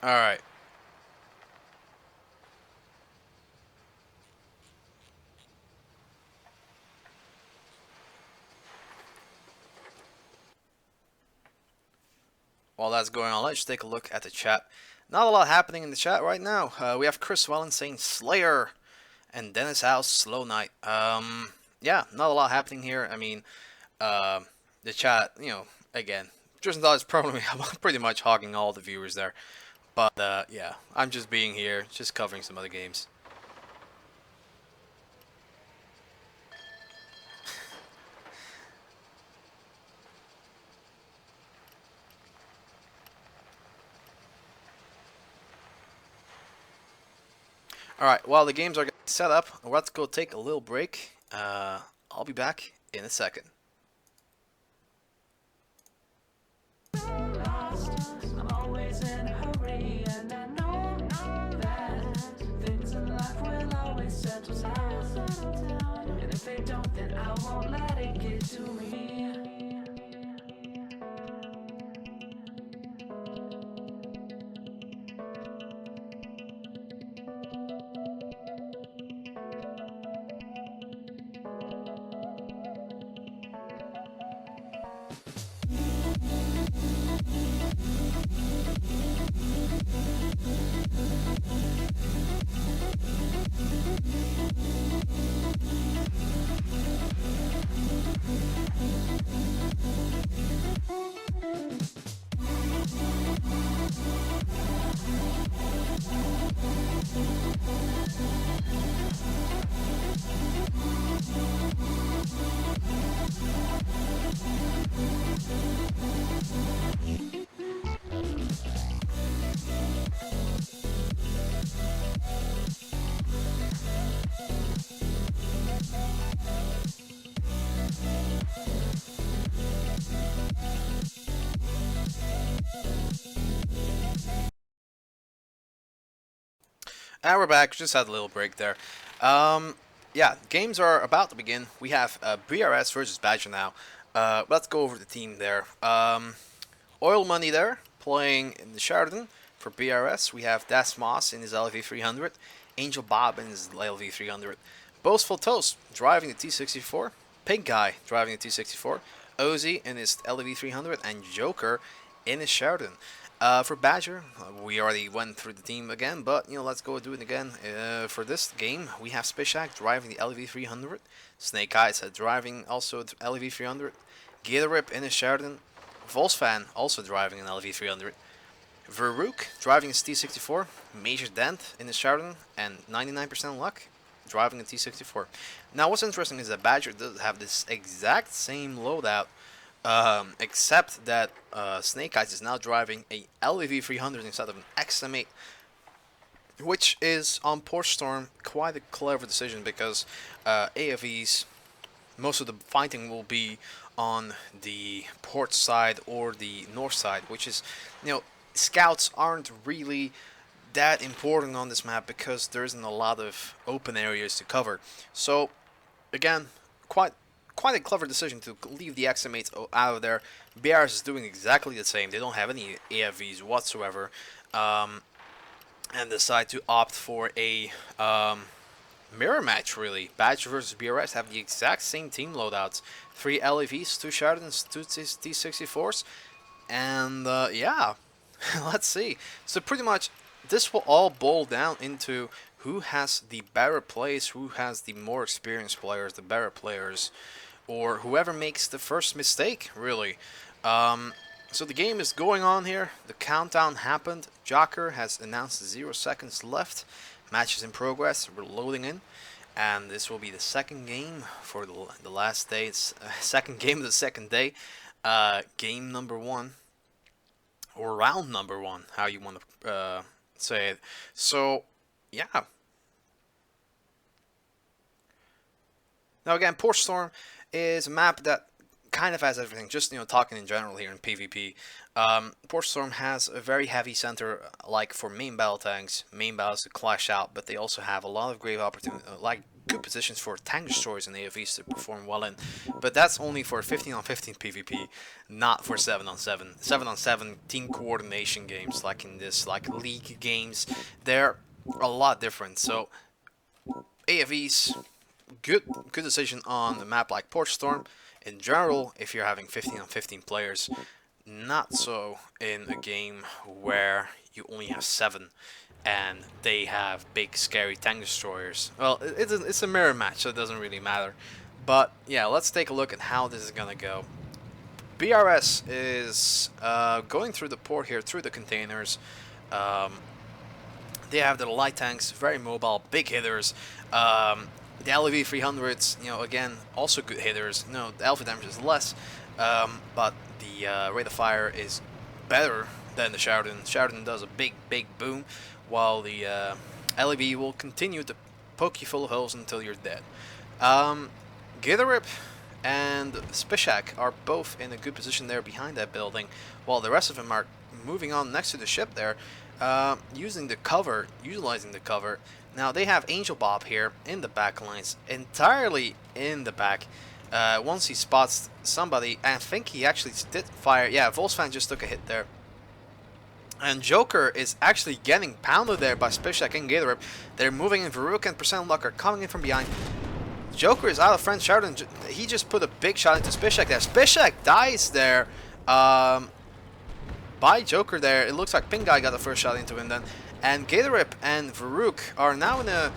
Alright. While that's going on, let's take a look at the chat. Not a lot happening in the chat right now. We have Chris Wellen saying Slayer and Dennis House Slow Night. Yeah, not a lot happening here. I mean, the chat, you know, again, Tristan Dodd is probably pretty much hogging all the viewers there. But yeah, I'm just being here, just covering some other games. Alright, while the games are getting set up. Let's go take a little break. I'll be back in a second.
I'm always in a hurry, and I know that things in life will always settle down. And if they don't, then I won't let it get to me.
And we're back. Just had a little break there. Yeah, games are about to begin. We have BRS versus Badger now. Let's go over the team there. Oil Money there, playing in the Sheridan for BRS. We have Das Moss in his LV 300, Angel Bob in his LV 300, Boastful Toast driving the T64, Pink Guy driving the T64, Ozzy in his LV 300, and Joker in his Sheridan. For Badger, we already went through the team again, but let's go do it again. For this game, we have Spishak driving the LV 300, Snake Eyes driving also the LV 300, Gatorip in his Sheridan, Volsfan also driving an LV 300, Verrook driving his T64, Major Dent in his Sheridan, and 99% Luck driving a T64. Now, what's interesting is that Badger does have this exact same loadout. Except that Snake Eyes is now driving a LEV 300 instead of an XM8, which is on Porsche Storm quite a clever decision because AFVs, most of the fighting will be on the port side or the north side, which is, scouts aren't really that important on this map because there isn't a lot of open areas to cover. So, again, quite a clever decision to leave the XM8s out of there. BRS is doing exactly the same. They don't have any AFVs whatsoever, and decide to opt for a mirror match, really. Badger versus BRS have the exact same team loadouts. 3 LEVs, 2 Sheridans, 2 T64s, and yeah, let's see. So pretty much, this will all boil down into who has the better plays, who has the more experienced players, the better players, or whoever makes the first mistake, really. So the game is going on here. The countdown happened. Jocker has announced 0 seconds left. Match is in progress. We're loading in. And this will be the second game for the last day. It's second game of the second day. Game number 1. Or round number 1, how you want to say it. So, yeah. Now again, Porsche Storm is a map that kind of has everything, just talking in general here in PvP. Porsche Storm has a very heavy center, like for main battle tanks, main battles to clash out, but they also have a lot of great opportunities, like good positions for tank destroyers and AFVs to perform well in. But that's only for 15 on 15 PvP, not for 7 on 7. 7 on 7 team coordination games, like in this, like league games, they're a lot different. So AFVs, good decision on a map like Porsche Storm. In general, if you're having 15 on 15 players, not so in a game where you only have 7 and they have big scary tank destroyers. Well, it's a mirror match, so it doesn't really matter. But yeah, let's take a look at how this is gonna go. BRS is going through the port here, through the containers. They have their light tanks, very mobile, big hitters. The LEV 300s, again, also good hitters. No, the alpha damage is less, but the rate of fire is better than the Sheridan. Sheridan does a big boom, while the LEV will continue to poke you full of holes until you're dead. Githerip and Spishak are both in a good position there behind that building, while the rest of them are moving on next to the ship there, utilizing the cover. Now they have Angel Bob here in the back lines, entirely in the back. Once he spots somebody, I think he actually did fire. Yeah, Volsfan just took a hit there. And Joker is actually getting pounded there by Spishak and Githerip. They're moving in. Rydekk and Percent Luck are coming in from behind. Joker is out of French Sheridan. He just put a big shot into Spishak there. Spishak dies there by Joker there. It looks like Pink Guy got the first shot into him then. And Githerip and Rydekk are now in a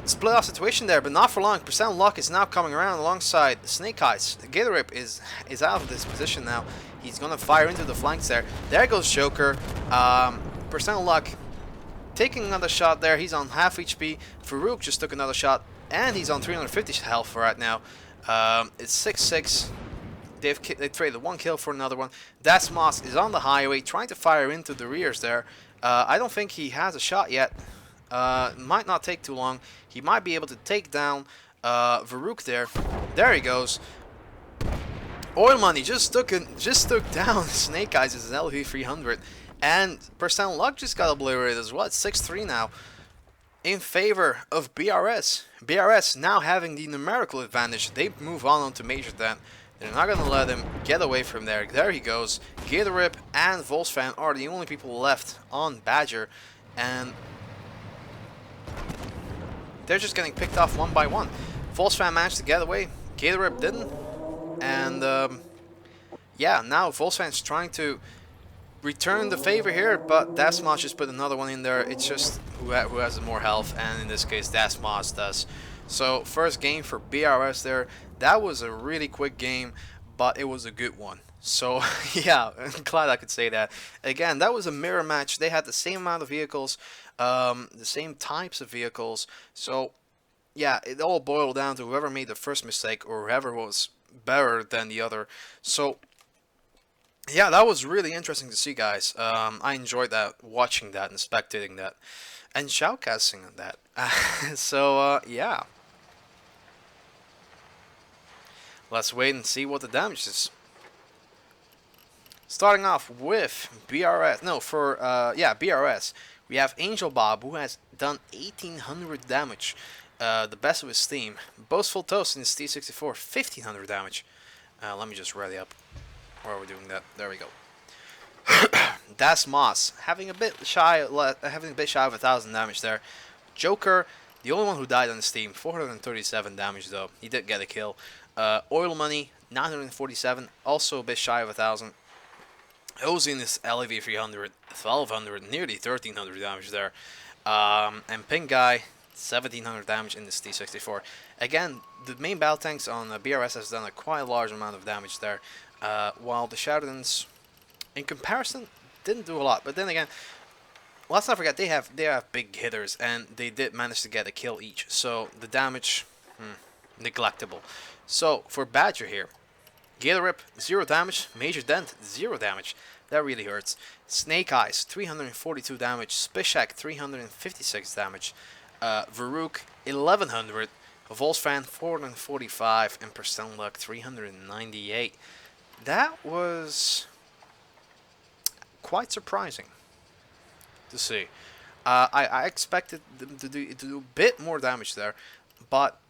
split off situation there, but not for long. Percent Luck is now coming around alongside Snake Eyes. Githerip is out of this position now. He's gonna fire into the flanks there. There goes Joker. Percent Luck taking another shot there. He's on half HP. Rydekk just took another shot, and he's on 350 health right now. It's 6-6. They traded one kill for another one. Dasmos is on the highway trying to fire into the rears there. I don't think he has a shot yet. Might not take too long. He might be able to take down Rydekk there. There he goes. Oil Money just took down Snake Eyes' LV 300, and Percent Luck just got obliterated as well. It's 6-3 now in favor of BRS. BRS now having the numerical advantage. They move on to Major then. They're not going to let him get away from there. There he goes. Githerip and Volsfan are the only people left on Badger, and they're just getting picked off one by one. Volsfan managed to get away. Githerip didn't. And yeah, now Volsfan's trying to return the favor here, but Dasmos just put another one in there. It's just who has more health, and in this case Dasmos does. So first game for BRS there. That was a really quick game, but it was a good one. So yeah, I'm glad I could say that. Again, that was a mirror match. They had the same amount of vehicles, the same types of vehicles. So yeah, it all boiled down to whoever made the first mistake or whoever was better than the other. So yeah, that was really interesting to see, guys. I enjoyed that, watching that and spectating that and shoutcasting on that. So yeah, let's wait and see what the damage is. Starting off with BRS, no, for yeah, BRS, we have Angel Bob, who has done 1800 damage. The best of his team. Boastful Toast in his T64, 1500 damage. Let me just ready up while we're doing that. There we go. Dasmos having a bit shy of 1,000 damage there. Joker, the only one who died on his team, 437 damage though. He did get a kill. Oil Money, 947, also a bit shy of 1,000. Ozzy in his LAV 300, 1,200, nearly 1,300 damage there. And Pink Guy, 1,700 damage in this T64. Again, the main battle tanks on BRS has done a quite large amount of damage there, while the Shadowlands, in comparison, didn't do a lot. But then again, let's not forget they have big hitters, and they did manage to get a kill each. So the damage, neglectable. So for Badger here, Githerip, 0 damage. Major Dent, 0 damage. That really hurts. Snake Eyes, 342 damage. Spishak, 356 damage. Rydekk, 1100. Volsfan, 445. And Percent Luck, 398. That was quite surprising to see. I expected them to do a bit more damage there, but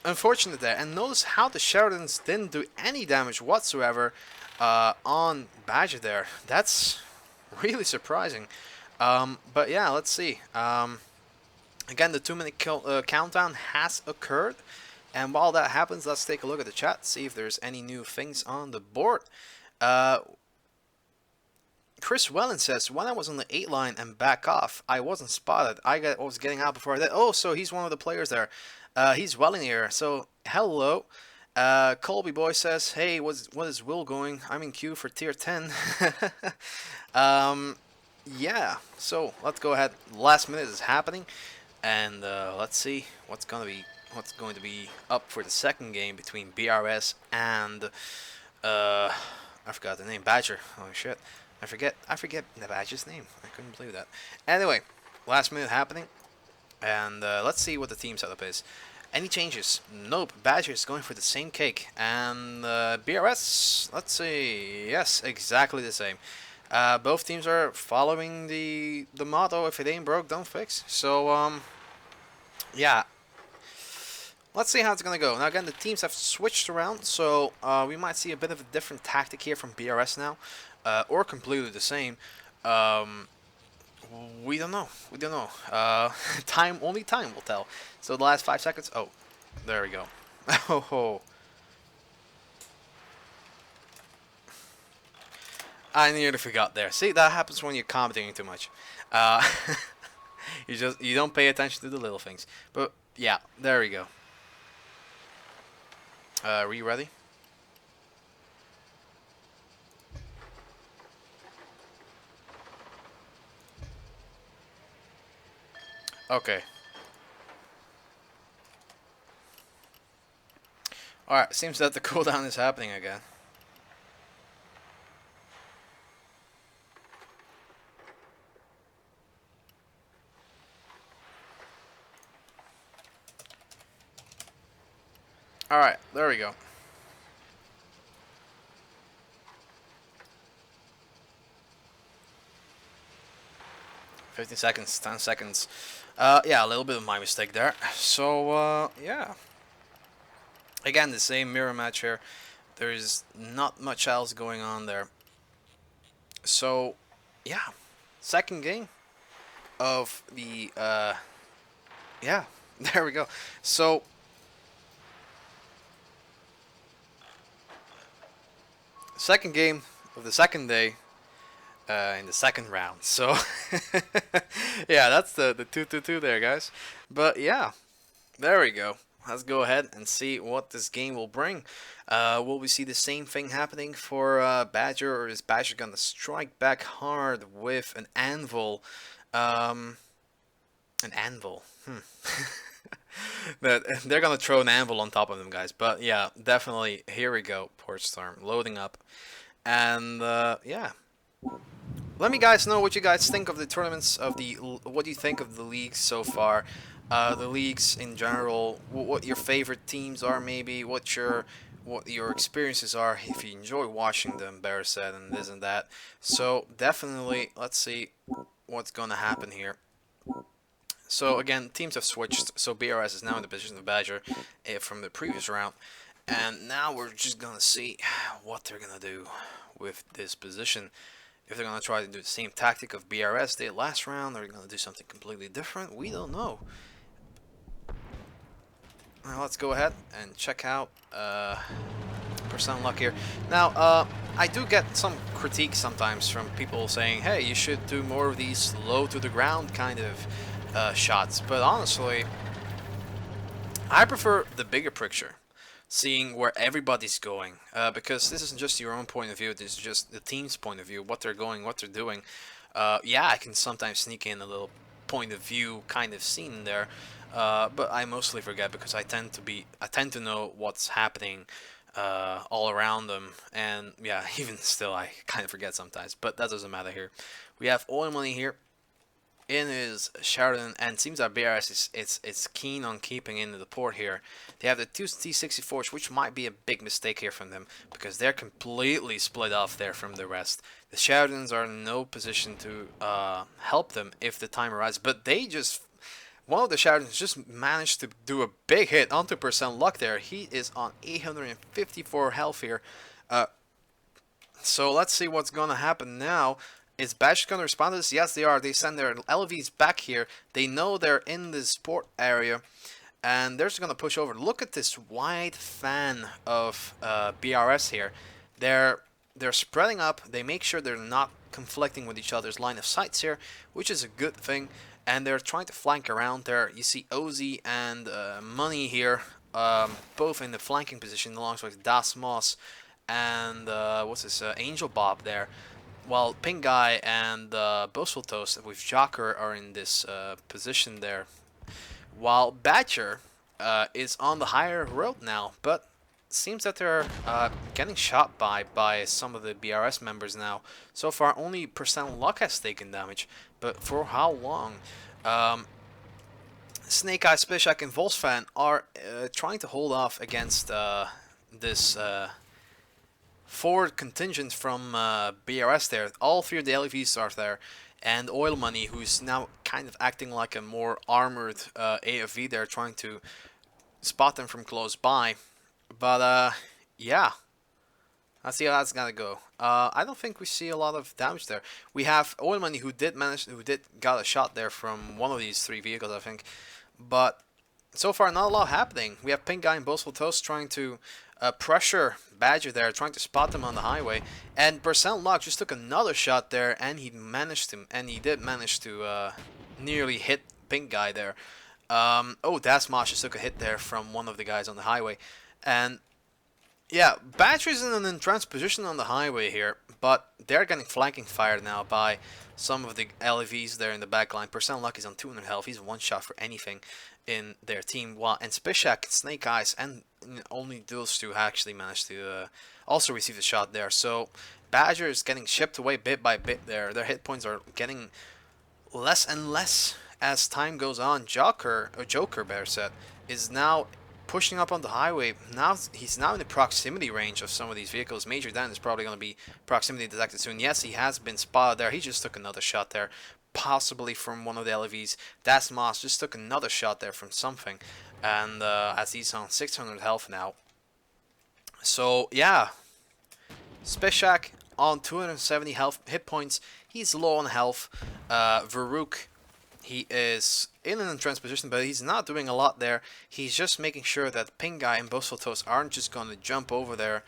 unfortunate there. And notice how the Sheridans didn't do any damage whatsoever on Badger there. That's really surprising. But yeah, let's see. Again, the 2-minute countdown has occurred. And while that happens, let's take a look at the chat, see if there's any new things on the board. Chris Wellen says, when I was on the 8 line and back off, I wasn't spotted. I was getting out before that. Oh, so he's one of the players there. He's Welling here. So, hello. Colby Boy says, hey, what is Will going? I'm in queue for tier 10. Yeah, so let's go ahead. Last minute is happening. And let's see what's going to be up for the second game between BRS and I forgot the name, Badger. Oh shit. I forget the Badger's name. I couldn't believe that. Anyway, last minute happening. And let's see what the team setup is. Any changes? Nope. Badger is going for the same cake. And BRS, let's see. Yes, exactly the same. Both teams are following the motto: if it ain't broke, don't fix. So yeah. Let's see how it's gonna go. Now again, the teams have switched around, so we might see a bit of a different tactic here from BRS now, or completely the same. Um, we don't know. We don't know. Only time will tell. So the last 5 seconds. Oh, there we go. Oh, I nearly forgot there. See, that happens when you're commentating too much. Uh, you don't pay attention to the little things. But yeah, there we go. Are you ready? Okay. Alright, seems that the cooldown is happening again. Alright, there we go. $15 seconds, 10 seconds. Yeah, a little bit of my mistake there. So, yeah. Again, the same mirror match here. There's not much else going on there. So, yeah. Second game of the, yeah, there we go. So, second game of the second day in the second round. So, yeah, that's the 2-2-2 there, guys. But, yeah, there we go. Let's go ahead and see what this game will bring. Will we see the same thing happening for Badger, or is Badger gonna strike back hard with an anvil? An anvil. They're gonna throw an anvil on top of them, guys. But yeah, definitely. Here we go. Port Storm loading up, and yeah. Let me guys know what you guys think of the tournaments of the. What do you think of the leagues so far? The leagues in general. What your favorite teams are, maybe. What your experiences are, if you enjoy watching them. Bear said, and this and that. So definitely, let's see what's gonna happen here. So again, teams have switched. So BRS is now in the position of Badger from the previous round, and now we're just gonna see what they're gonna do with this position. If they're gonna try to do the same tactic of BRS did last round, or they're gonna do something completely different, we don't know. Now let's go ahead and check out percent luck here. Now, I do get some critique sometimes from people saying, hey, you should do more of these low to the ground kind of shots. But honestly, I prefer the bigger picture, seeing where everybody's going, because this isn't just your own point of view, this is just the team's point of view, what they're going, what they're doing. Yeah, I can sometimes sneak in a little point of view kind of scene there, but I mostly forget because I tend to know what's happening all around them, and yeah, even still I kind of forget sometimes, but that doesn't matter here. We have oil money here in his Sheridan, and it seems that BRS is keen on keeping in the port here. They have the two T-64s, which might be a big mistake here from them, because they're completely split off there from the rest. The Sheridans are in no position to help them if the time arises, but they just... One of the Sheridans just managed to do a big hit onto percent luck there. He is on 854 health here. So let's see what's gonna happen now. Is Badger gonna respond to this? Yes, they are. They send their LVs back here. They know they're in the sport area, and they're just gonna push over. Look at this wide fan of BRS here. They're spreading up. They make sure they're not conflicting with each other's line of sights here, which is a good thing. And they're trying to flank around there. You see Ozzy and Money here, both in the flanking position alongside Das Moss and what's this, Angel Bob there. While Pink Guy and Boastful Toast with Jocker are in this position there. While Badger is on the higher road now, but seems that they're getting shot by some of the BRS members now. So far, only percent luck has taken damage, but for how long? Um, Snake Eyes, Spishak, and Volsfan are trying to hold off against this forward contingent from BRS there. All three of the LEVs are there, and Oil Money, who's now kind of acting like a more armored AFV there, trying to spot them from close by. But yeah, let's see how that's gonna go. I don't think we see a lot of damage there. We have Oil Money who did got a shot there from one of these three vehicles, I think. But so far, not a lot happening. We have Pink Guy and Boastful Toast trying to pressure Badger there, trying to spot them on the highway. And Percent Luck just took another shot there, and he did manage to nearly hit Pink Guy there. Oh, Dasmosh just took a hit there from one of the guys on the highway. And yeah, Badger's in an entrenched position on the highway here, but they're getting flanking fired now by some of the LEVs there in the back line. Percent Luck is on 200 health. He's one shot for anything in their team. And Spishak, Snake Eyes, and only those two actually managed to also receive the shot there. So Badger is getting shipped away bit by bit there. Their hit points are getting less and less as time goes on. Joker better said, is now pushing up on the highway. Now he's now in the proximity range of some of these vehicles. Major Dan is probably going to be proximity detected soon. Yes, he has been spotted there. He just took another shot there, possibly from one of the LEVs. Dasmoss just took another shot there from something, and as he's on 600 health now. So yeah, Spishak on 270 health hit points. He's low on health. Varuk, he is in an entrenched position, but he's not doing a lot there. He's just making sure that Pink Guy and Boastful Toast aren't just going to jump over there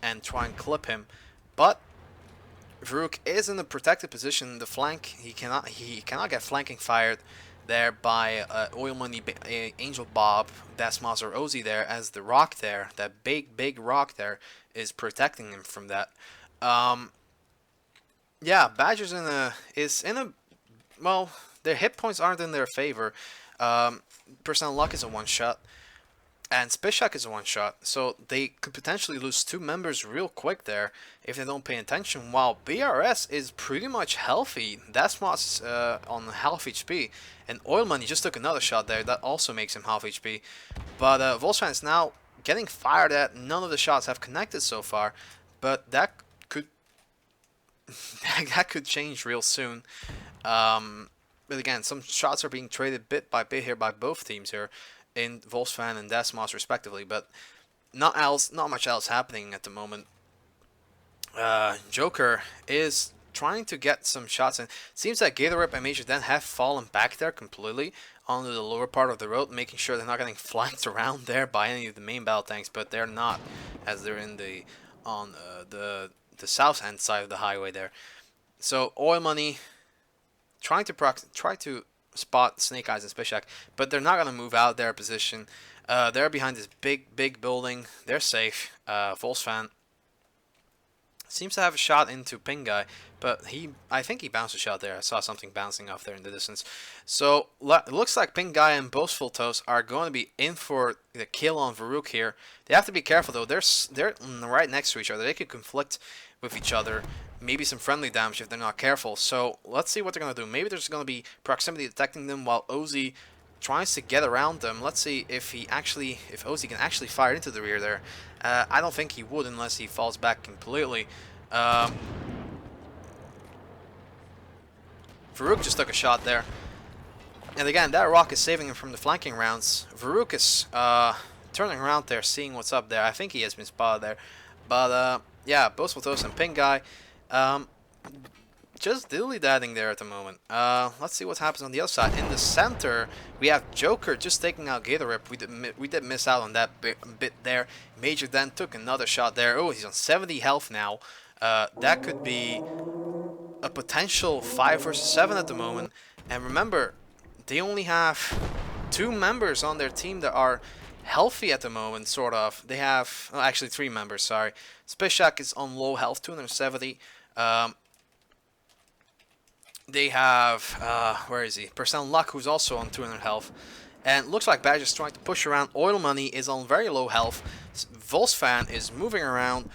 and try and clip him. But Varuk is in a protected position. The flank, he cannot get flanking fired there by Oil Money, Angel Bob, Dasmoss, or Ozzy there, as the rock there, that big rock there, is protecting him from that. Yeah, Badger's well, their hit points aren't in their favor. Percent Luck is a one-shot, and Spishak is a one-shot, so they could potentially lose two members real quick there if they don't pay attention, while BRS is pretty much healthy. That's what's on half HP, and Oil Money just took another shot there. That also makes him half HP. But Volsfan is now getting fired at. None of the shots have connected so far, but that could that could change real soon. But again, some shots are being traded bit by bit here by both teams here, in Volsfan and Dasmoss respectively, but not much else happening at the moment. Joker is trying to get some shots in. Seems that Gatorip and Major Dan have fallen back there completely onto the lower part of the road, making sure they're not getting flanked around there by any of the main battle tanks, but they're not, as they're in the south end side of the highway there. So Oil Money try to spot Snake Eyes and Spishak, but they're not gonna move out their position. They're behind this big building. They're safe. Volsfan seems to have a shot into Pink Guy, but I think he bounced a shot there. I saw something bouncing off there in the distance. So it looks like Pink Guy and Boastful Toast are going to be in for the kill on Varuk here. They have to be careful though. They're right next to each other. They could conflict with each other. Maybe some friendly damage if they're not careful. So let's see what they're going to do. Maybe there's going to be proximity detecting them while Ozzy tries to get around them. Let's see if Ozzy can actually fire into the rear there. I don't think he would unless he falls back completely. Varuk just took a shot there. And again, that rock is saving him from the flanking rounds. Varuk is turning around there, seeing what's up there. I think he has been spotted there. But yeah, Boastful Toast and Pink Guy just dilly-dadding there at the moment. Let's see what happens on the other side. In the center, we have Joker just taking out Gatorip. We did miss out on that bit there. Major Dan took another shot there. Oh, he's on 70 health now. That could be a potential 5 versus 7 at the moment. And remember, they only have 2 members on their team that are healthy at the moment, sort of. They have, well, actually 3 members, sorry. Spishak is on low health, 270. They have, where is he? Percent Luck, who's also on 200 health. And looks like Badger's trying to push around. Oil Money is on very low health. Volsfan is moving around.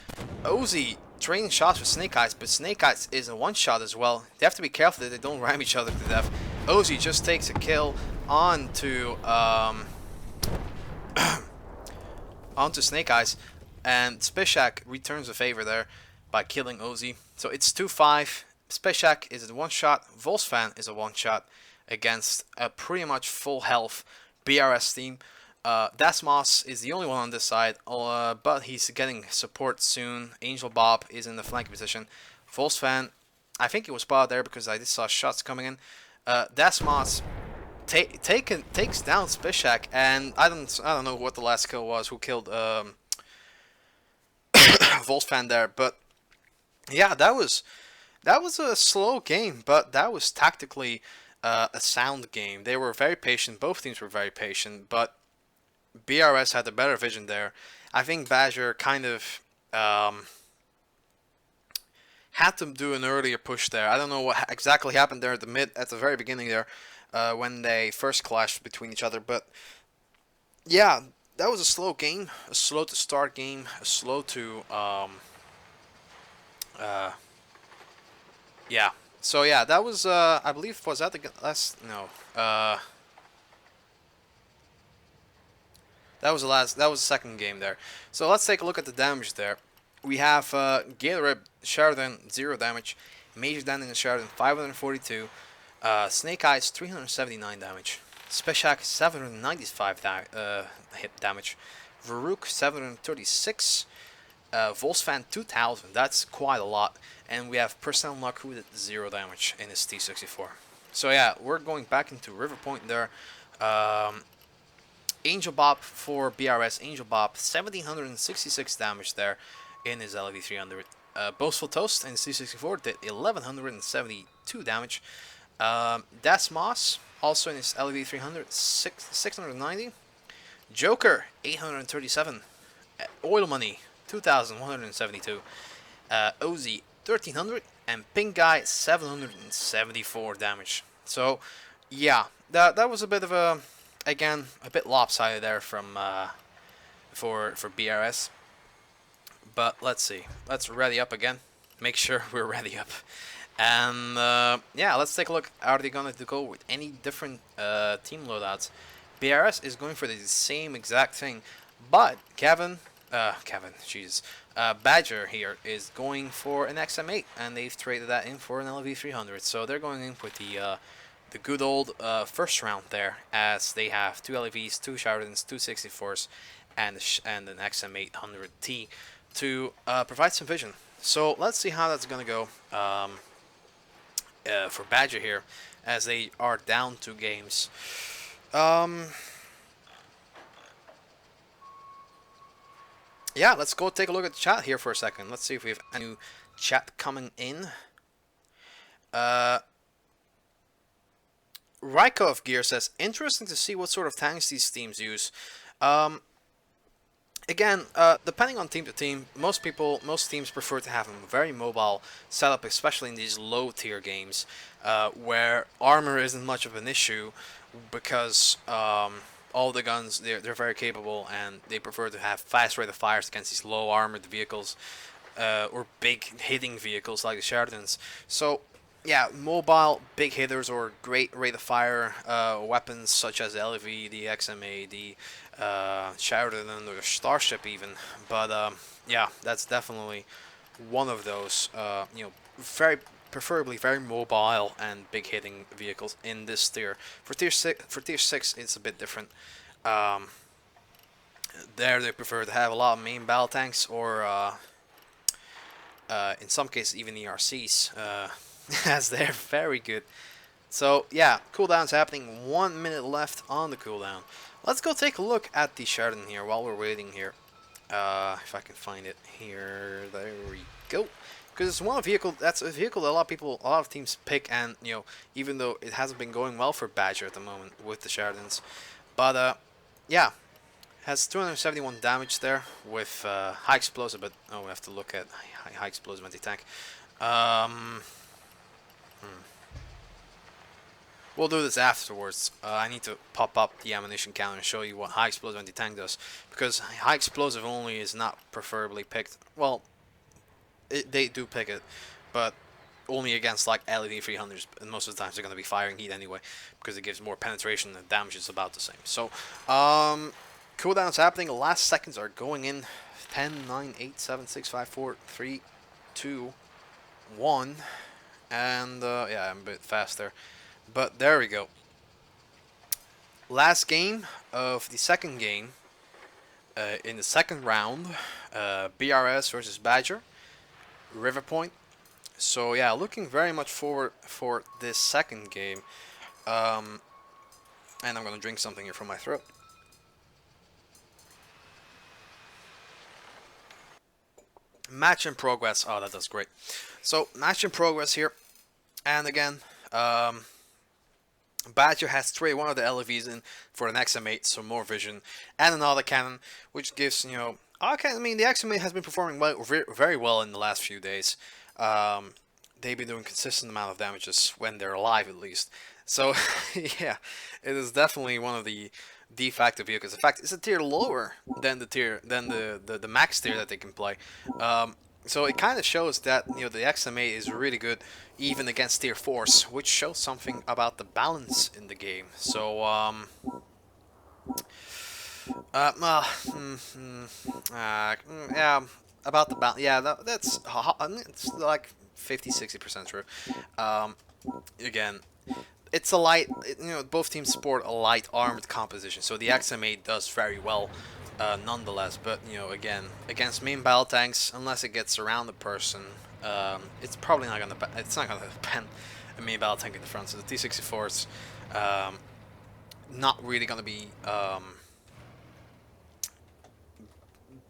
Ozzy trading shots with Snake Eyes, but Snake Eyes is a one-shot as well. They have to be careful that they don't ram each other to death. Ozzy just takes a kill onto onto Snake Eyes, and Spishak returns the favor there by killing Ozzy. So it's 2-5. Spishak is a one-shot. Volsfan is a one-shot against a pretty much full health BRS team. Dasmos is the only one on this side, but he's getting support soon. Angel Bob is in the flank position. Volsfan, I think he was spotted there because I just saw shots coming in. Dasmos takes down Spishak, and I don't know what the last kill was, who killed Volsfan there, but yeah, that was a slow game, but that was tactically a sound game. They were very patient. Both teams were very patient, but BRS had the better vision there. I think Badger kind of had to do an earlier push there. I don't know what exactly happened there at the very beginning there, when they first clashed between each other. But yeah, that was a slow game, a slow to start game, a slow to yeah. So yeah, that was I believe, was that the last? No. That was the second game there. So let's take a look at the damage there. We have Gatorade Sheridan 0 damage, Major Dandin Sheridan 542, Snake Eyes 379 damage, Speshak 795 hit damage, Varuk 736, Volsfan 2000. That's quite a lot, and we have Personnel Naku with 0 damage in his T64. So yeah, we're going back into River Point there. Angel Bob for BRS. Angel Bob 1766 damage there in his LV 300. Boastful Toast in his T64 did 1172 damage. Dasmos also in his LV 300 690. Joker 837. Oil Money 2172. Ozzy 1300, and Pink Guy 774 damage. So yeah, that was a bit of a, again, a bit lopsided there from for BRS. But let's see. Let's ready up again. Make sure we're ready up. And yeah, let's take a look. Are they going to go with any different team loadouts? BRS is going for the same exact thing, but Badger here is going for an XM8, and they've traded that in for an LV300. So they're going in with the good old first round there, as they have 2 LEVs, 2 Shardens, 2 64s, and an XM800T to provide some vision. So let's see how that's going to go for Badger here, as they are down 2 games. Yeah, let's go take a look at the chat here for a second. Let's see if we have any new chat coming in. Rydekk Gear says, interesting to see what sort of tanks these teams use. Again, depending on team to team, most teams prefer to have a very mobile setup, especially in these low tier games, where armor isn't much of an issue, because all the guns, they're very capable, and they prefer to have fast rate of fires against these low armored vehicles, or big hitting vehicles like the Shardens. So yeah, mobile big hitters or great rate of fire weapons such as the LV, the XMA, the Sheridan, or the Starship even. But yeah, that's definitely one of those. Very preferably very mobile and big hitting vehicles in this tier. For tier 6, it's a bit different. There they prefer to have a lot of main battle tanks, or in some cases even ERCs, as they're very good. So yeah, cooldown's happening. 1 minute left on the cooldown. Let's go take a look at the Sheridan here while we're waiting here. If I can find it here, there we go. Because it's one vehicle, that's a vehicle that a lot of teams pick, and even though it hasn't been going well for Badger at the moment with the Sheridans, but yeah, has 271 damage there with high explosive. But we have to look at high explosive anti-tank. We'll do this afterwards. I need to pop up the ammunition counter and show you what high explosive anti-tank does, because high explosive only is not preferably picked. Well, they do pick it, but only against like LED 300s, and most of the times they're going to be firing heat anyway, because it gives more penetration and the damage is about the same. So, cooldown's happening. The last seconds are going in. 10, 9, 8, 7, 6, 5, 4, 3, 2, 1. And, yeah, I'm a bit faster. But there we go. Last game of the second game. In the second round, BRS versus Badger. River Point. So yeah, looking very much forward for this second game. And I'm gonna drink something here from my throat. Match in progress. Oh, that does great. So match in progress here, and again, Badger has straight one of the LEVs in for an XM8, so more vision, and another cannon, which gives, you know, okay, I mean, the XM8 has been performing very well in the last few days. They've been doing consistent amount of damages when they're alive, at least. So, yeah, it is definitely one of the de facto vehicles. In fact, it's a tier lower than the max tier that they can play. So it kind of shows that, you know, the XM8 is really good even against tier 4s, which shows something about the balance in the game. So yeah, about the balance. Yeah, that's it's like 50-60% true. Again, it's a light, you know, both teams sport a light armored composition, so the XM8 does very well nonetheless. But, you know, again, against main battle tanks, unless it gets around the person, it's probably not gonna pen a main battle tank in the front. So the T-64's not really gonna be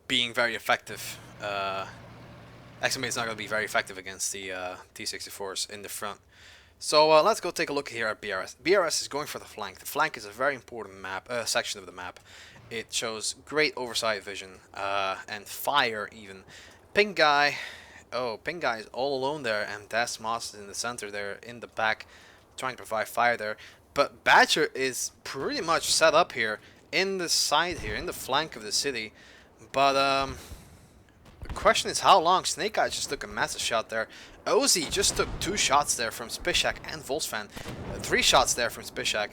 being very effective. XM8 is not gonna be very effective against the T-64s in the front. So let's go take a look here at BRS. BRS is going for the flank. The flank is a very important map, section of the map. It shows great oversight vision and fire even. Pink guy, Pink guy is all alone there, and Das Moss is in the center there, in the back, trying to provide fire there. But Badger is pretty much set up here in the side here, in the flank of the city. But the question is how long. Snake Eye just took a massive shot there. Ozzy just took 2 shots there from Spishak and Volsfan. 3 shots there from Spishak.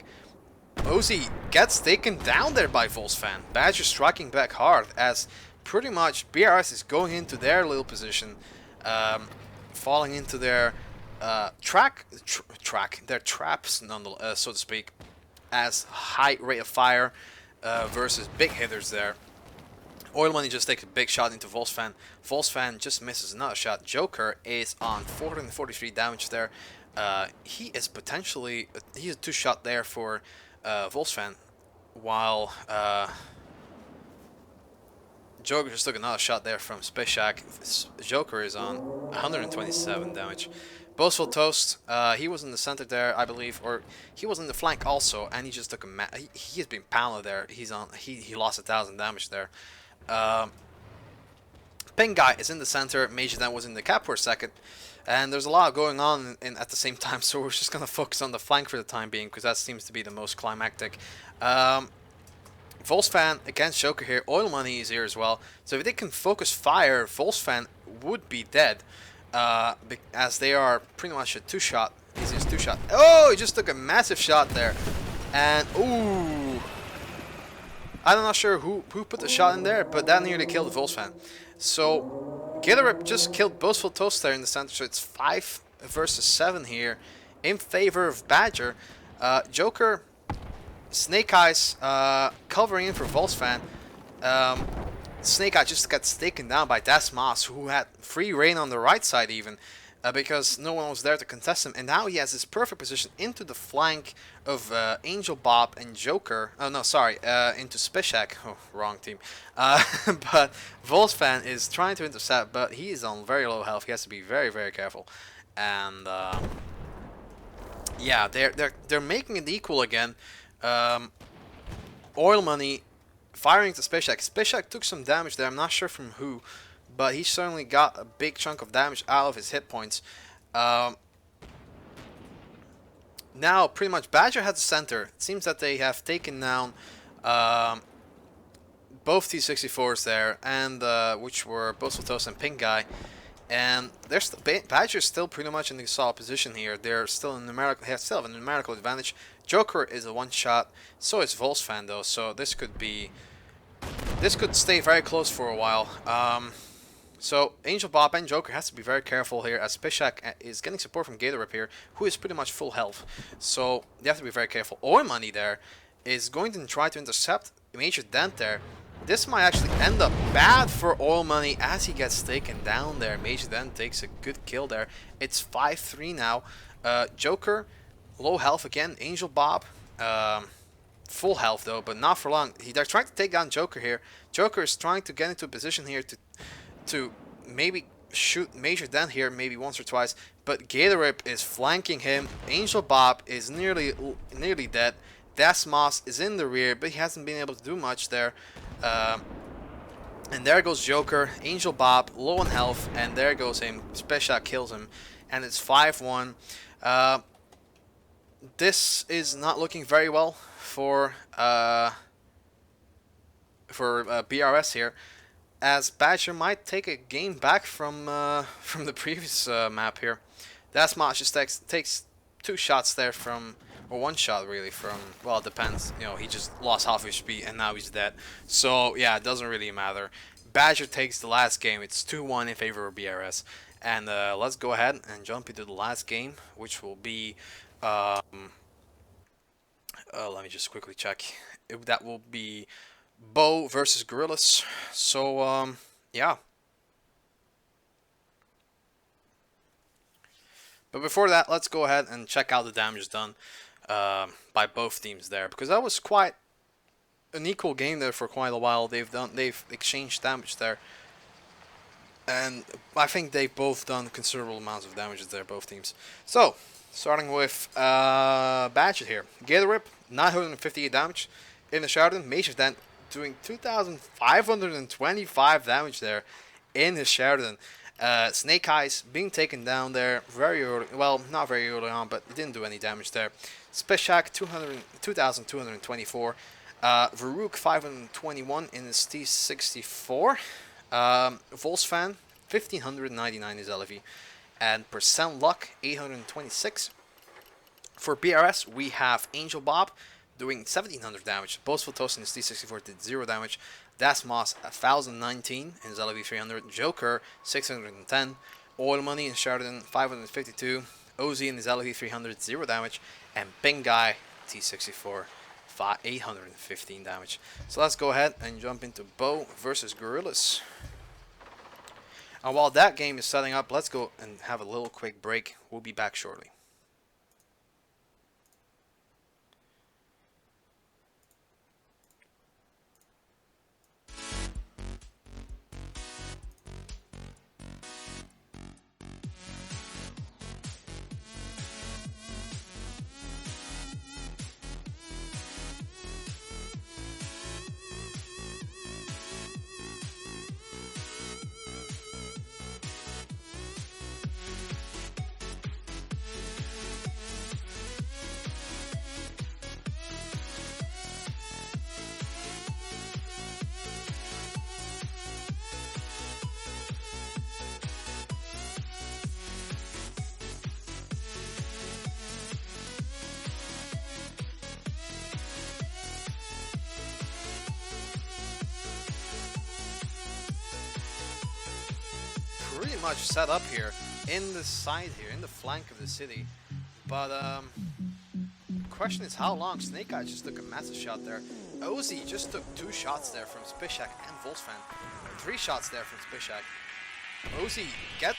Ozzy gets taken down there by Volsfan. Badger striking back hard as pretty much BRS is going into their little position, falling into their their traps, so to speak, as high rate of fire versus big hitters there. Oil Money just takes a big shot into Volsfan. Volsfan just misses another shot. Joker is on 443 damage there. He is potentially... he's a 2-shot there for Volsfan, while Joker just took another shot there from Spishak. Joker is on 127 damage. Boastful Toast, he was in the center there, I believe, or he was in the flank also, and he just took a... he has been pounded there. He's on... he lost 1,000 damage there. Pink guy is in the center. Major Dan was in the cap for a second, and there's a lot going on at the same time, so we're just gonna focus on the flank for the time being, because that seems to be the most climactic. Volsfan against Joker here. Oil Money is here as well, so if they can focus fire, Volsfan would be dead, as they are pretty much a 2-shot. He's just 2-shot. Oh, he just took a massive shot there, and ooh, I'm not sure who put the shot in there, but that nearly killed Volsfan. So Gillerip just killed Boastful Toast there in the center, so it's 5 versus 7 here in favor of Badger. Joker, Snake Eyes covering in for Volsfan. Snake Eye just got taken down by Das Moss, who had free reign on the right side even, because no one was there to contest him, and now he has this perfect position into the flank of Angel Bob and Joker. Oh no, sorry, into Spishak. Oh, wrong team. But Volsfan is trying to intercept, but he is on very low health. He has to be very, very careful. And yeah, they're making it equal again. Oil Money firing to Spishak. Spishak took some damage there. I'm not sure from who, but he certainly got a big chunk of damage out of his hit points. Now, pretty much, Badger has the center. It seems that they have taken down both T-64s there, and which were Boastful Toast and Pink Guy. And Badger's still pretty much in the solid position here. They're still in numerical, they still have a numerical advantage. Joker is a one-shot, so is Volsfan though. So this could stay very close for a while. So Angel Bob and Joker has to be very careful here, as Pishak is getting support from Gatorip here, who is pretty much full health. So they have to be very careful. Oil Money there is going to try to intercept Major Dent there. This might actually end up bad for Oil Money as he gets taken down there. Major Dent takes a good kill there. It's 5-3 now. Joker, low health again. Angel Bob, full health though, but not for long. They're trying to take down Joker here. Joker is trying to get into a position here to maybe shoot Major Dent here, maybe once or twice, but Gatorip is flanking him. Angel Bob is nearly dead. Dasmos is in the rear, but he hasn't been able to do much there. And there goes Joker. Angel Bob low on health, and there goes him. Special kills him, and it's 5-1. This is not looking very well for BRS here, as Badger might take a game back from the previous map here. Dasmos just takes 2 shots there from, or 1 shot really from, well, it depends, you know, he just lost half his speed and now he's dead. So yeah, it doesn't really matter. Badger takes the last game. It's 2-1 in favor of BRS. And let's go ahead and jump into the last game, which will be let me just quickly check. That will be Bo versus Gorillas. So yeah. But before that, let's go ahead and check out the damage done by both teams there, because that was quite an equal game there for quite a while. They've exchanged damage there, and I think they've both done considerable amounts of damage there, both teams. So starting with Badger here, Gatorip 958 damage in the Sheridan. Major Dent doing 2,525 damage there in his Sheridan. Snake Eyes being taken down there very early, well, not very early on, but it didn't do any damage there. Speshak 2,224. Varuk 521 in his T64. Volsfan 1,599 is LV. And Percent Luck 826. For BRS, we have Angel Bob doing 1,700 damage. Boastful Toast in his T64 did 0 damage. Dasmos 1,019 in his LV 300. Joker 610. Oil Money in Sheridan 552. OZ in his LV 300 0 damage. And Pink Guy T64 815 damage. So let's go ahead and jump into Bo versus Gorillas. And while that game is setting up, let's go and have a little quick break. We'll be back shortly. Pretty much set up here in the side here, in the flank of the city, but question is how long. Snake Eyes just took a massive shot there. Ozzy just took 2 shots there from Spishak and Volsfan. 3 shots there from Spishak. Ozzy get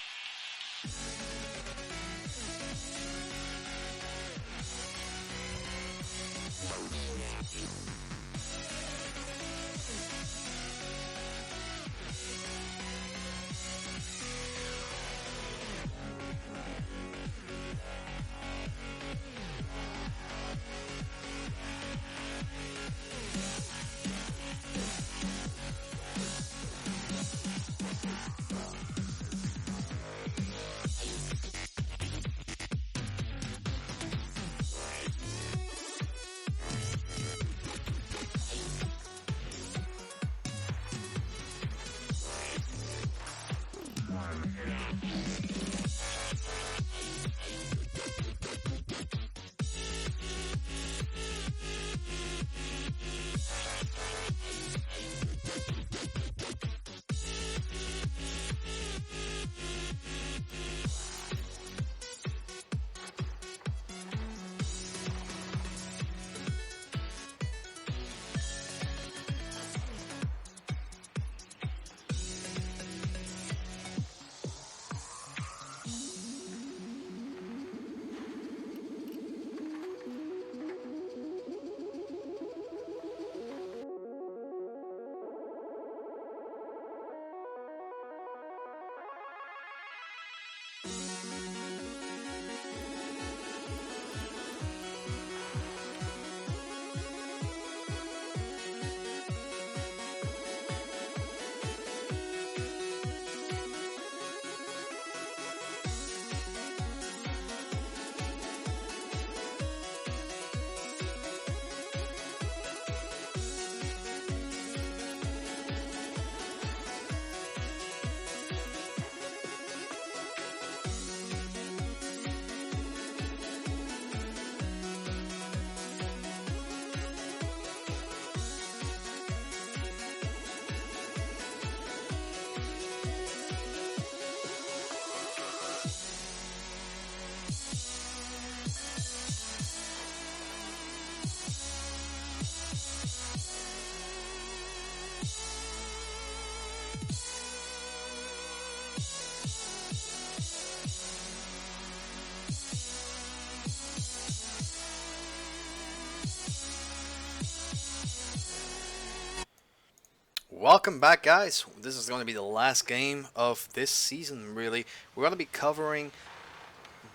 Welcome back, guys. This is going to be the last game of this season, really. We're going to be covering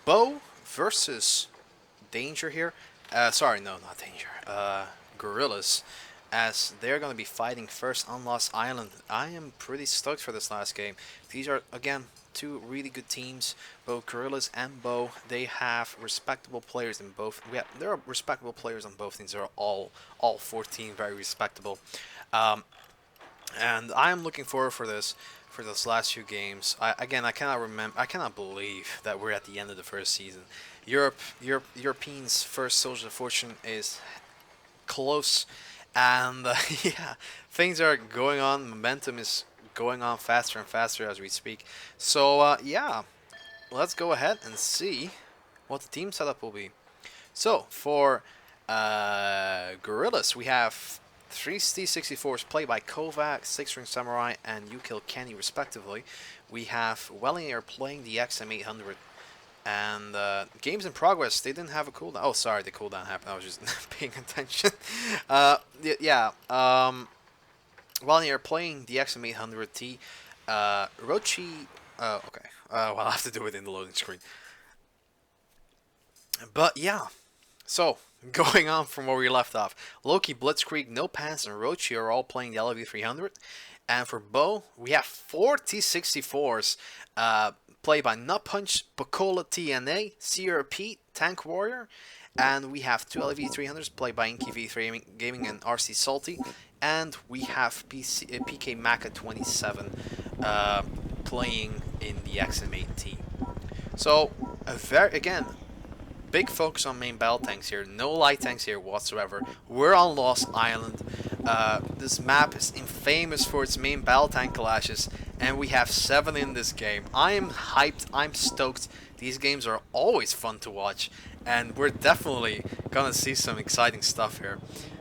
Bo versus Danger here. Sorry, no, not Danger. Gorillas, as they're going to be fighting first on Lost Island. I am pretty stoked for this last game. These are, again, two really good teams. Both Gorillas and Bo, they have respectable players in both. There are respectable players on both teams. They're all 14 very respectable. And I am looking forward for this last few games. I cannot believe that we're at the end of the first season. Europeans' first Soldiers of Fortune is close, and yeah, things are going on. Momentum is going on faster and faster as we speak. So yeah, let's go ahead and see what the team setup will be. So for Gorillas, we have 3 T-64s played by Kovac, 6-Ring Samurai, and Yukil Kenny respectively. We have Wellinger playing the XM800. And games in progress, they didn't have a cooldown. Oh, sorry, the cooldown happened. I was just paying attention. Yeah. Wellinger playing the XM800T. Rochi. Okay. Well, I'll have to do it in the loading screen. But yeah. So, going on from where we left off, Loki, Blitzkrieg, No Pants, and Rochi are all playing the LV300. And for Bo, we have 4 T-64s played by Nut Punch, Bacola TNA, Sierra Pete, Tank Warrior. And we have 2 LV300s played by Inky V3 Gaming and RC Salty. And we have PK Maka 27 playing in the XM8T. So, again, big focus on main battle tanks here. No light tanks here whatsoever. We're on Lost Island. This map is infamous for its main battle tank clashes, and we have 7 in this game. I am hyped. I'm stoked. These games are always fun to watch, and we're definitely gonna see some exciting stuff here.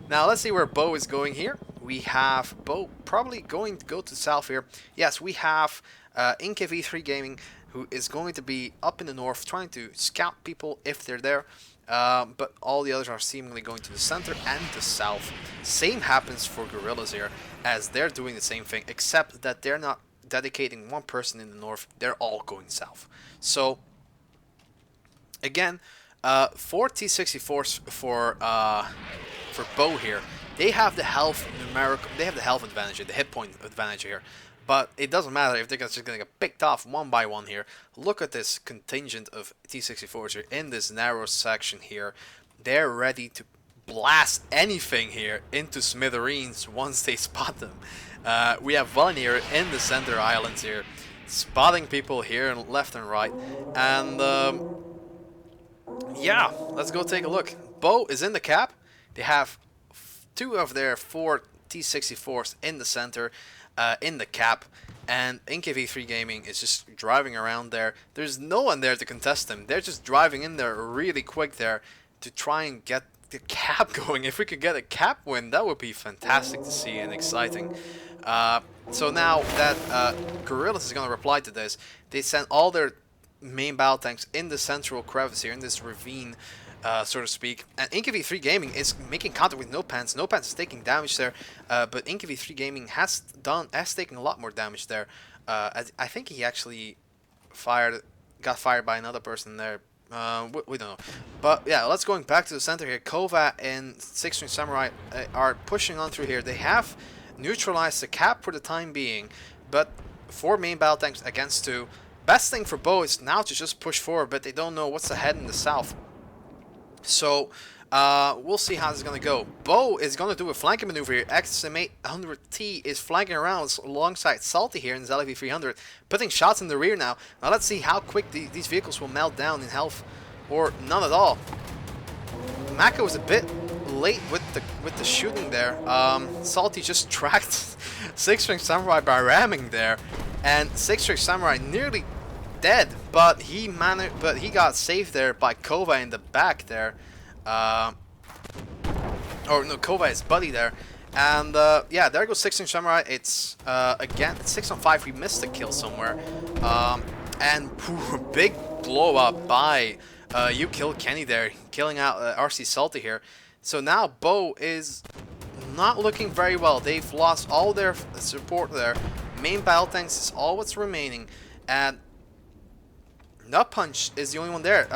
Now let's see where Bo is going here. We have Bo probably going to go to south here. Yes, we have Inky V3 Gaming, who is going to be up in the north trying to scout people if they're there. But all the others are seemingly going to the center and the south. Same happens for Gorillas here, as they're doing the same thing, except that they're not dedicating one person in the north. They're all going south. So, again, 4 T-64s for Bo here. They have the health advantage, the hit point advantage here. But it doesn't matter if they're just going to get picked off one by one here. Look at this contingent of T-64s here in this narrow section here. They're ready to blast anything here into smithereens once they spot them. We have Volunteer in the center islands here. spotting people here and left and right. And yeah, let's go take a look. Bo is in the cap. They have two of their 4 T64s in the center, in the cap. And NKV3 Gaming is just driving around there. There's no one there to contest them. They're just driving in there really quick there to try and get the cap going. If we could get a cap win, that would be fantastic to see and exciting. So now that Gorillas is going to reply to this, they send all their main battle tanks in the central crevice here, in this ravine, so to speak. And NKV3 Gaming is making contact with No Pants. No Pants is taking damage there, but NKV3 Gaming has taken a lot more damage there. I think he actually got fired by another person there. We don't know. But yeah, let's going back to the center here. Kova and 6-String Samurai are pushing on through here. They have neutralized the cap for the time being, but 4 main battle tanks against 2. Best thing for Bo is now to just push forward, but they don't know what's ahead in the south. So we'll see how this is going to go. Bo is going to do a flanking maneuver here. XM8 100T is flanking around alongside Salty here in his LV 300, putting shots in the rear now. Now let's see how quick these vehicles will melt down in health, or none at all. Maka was a bit late with the shooting there. Salty just tracked 6-String Samurai by ramming there, and 6-String Samurai nearly dead, but he got saved there by Kova in the back there. Or no, Kova is buddy there. And yeah, there goes 6-String Samurai. It's again 6 on 5. We missed a kill somewhere. And big blow up by You Kill Kenny there, killing out RC Salty here. So now Bo is not looking very well. They've lost all their support there. Main battle tanks is all what's remaining, and Nut Punch is the only one there.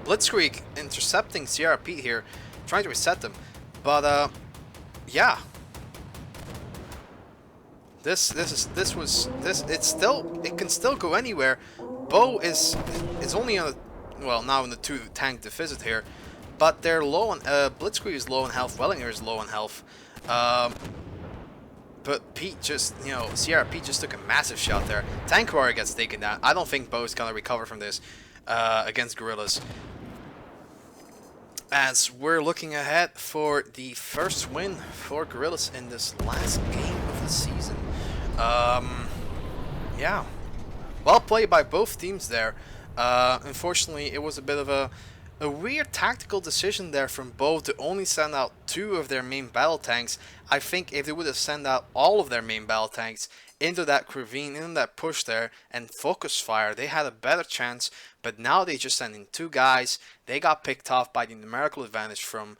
Blitzkrieg intercepting Sierra Pete here, trying to reset them. But yeah, it can still go anywhere. Bo is only on now in the 2 tank deficit here, but they're low on Blitzkrieg is low on health. Wellinger is low on health. But Pete just, Sierra Pete just took a massive shot there. Tank Warrior gets taken down. I don't think Bo's gonna recover from this against Gorillas. As we're looking ahead for the first win for Gorillas in this last game of the season. Yeah, well played by both teams there. Unfortunately, it was a bit of a weird tactical decision there from Bo to only send out 2 of their main battle tanks. I think if they would have sent out all of their main battle tanks into that ravine, into that push there, and focus fire, they had a better chance. But now they just sent in 2 guys. They got picked off by the numerical advantage from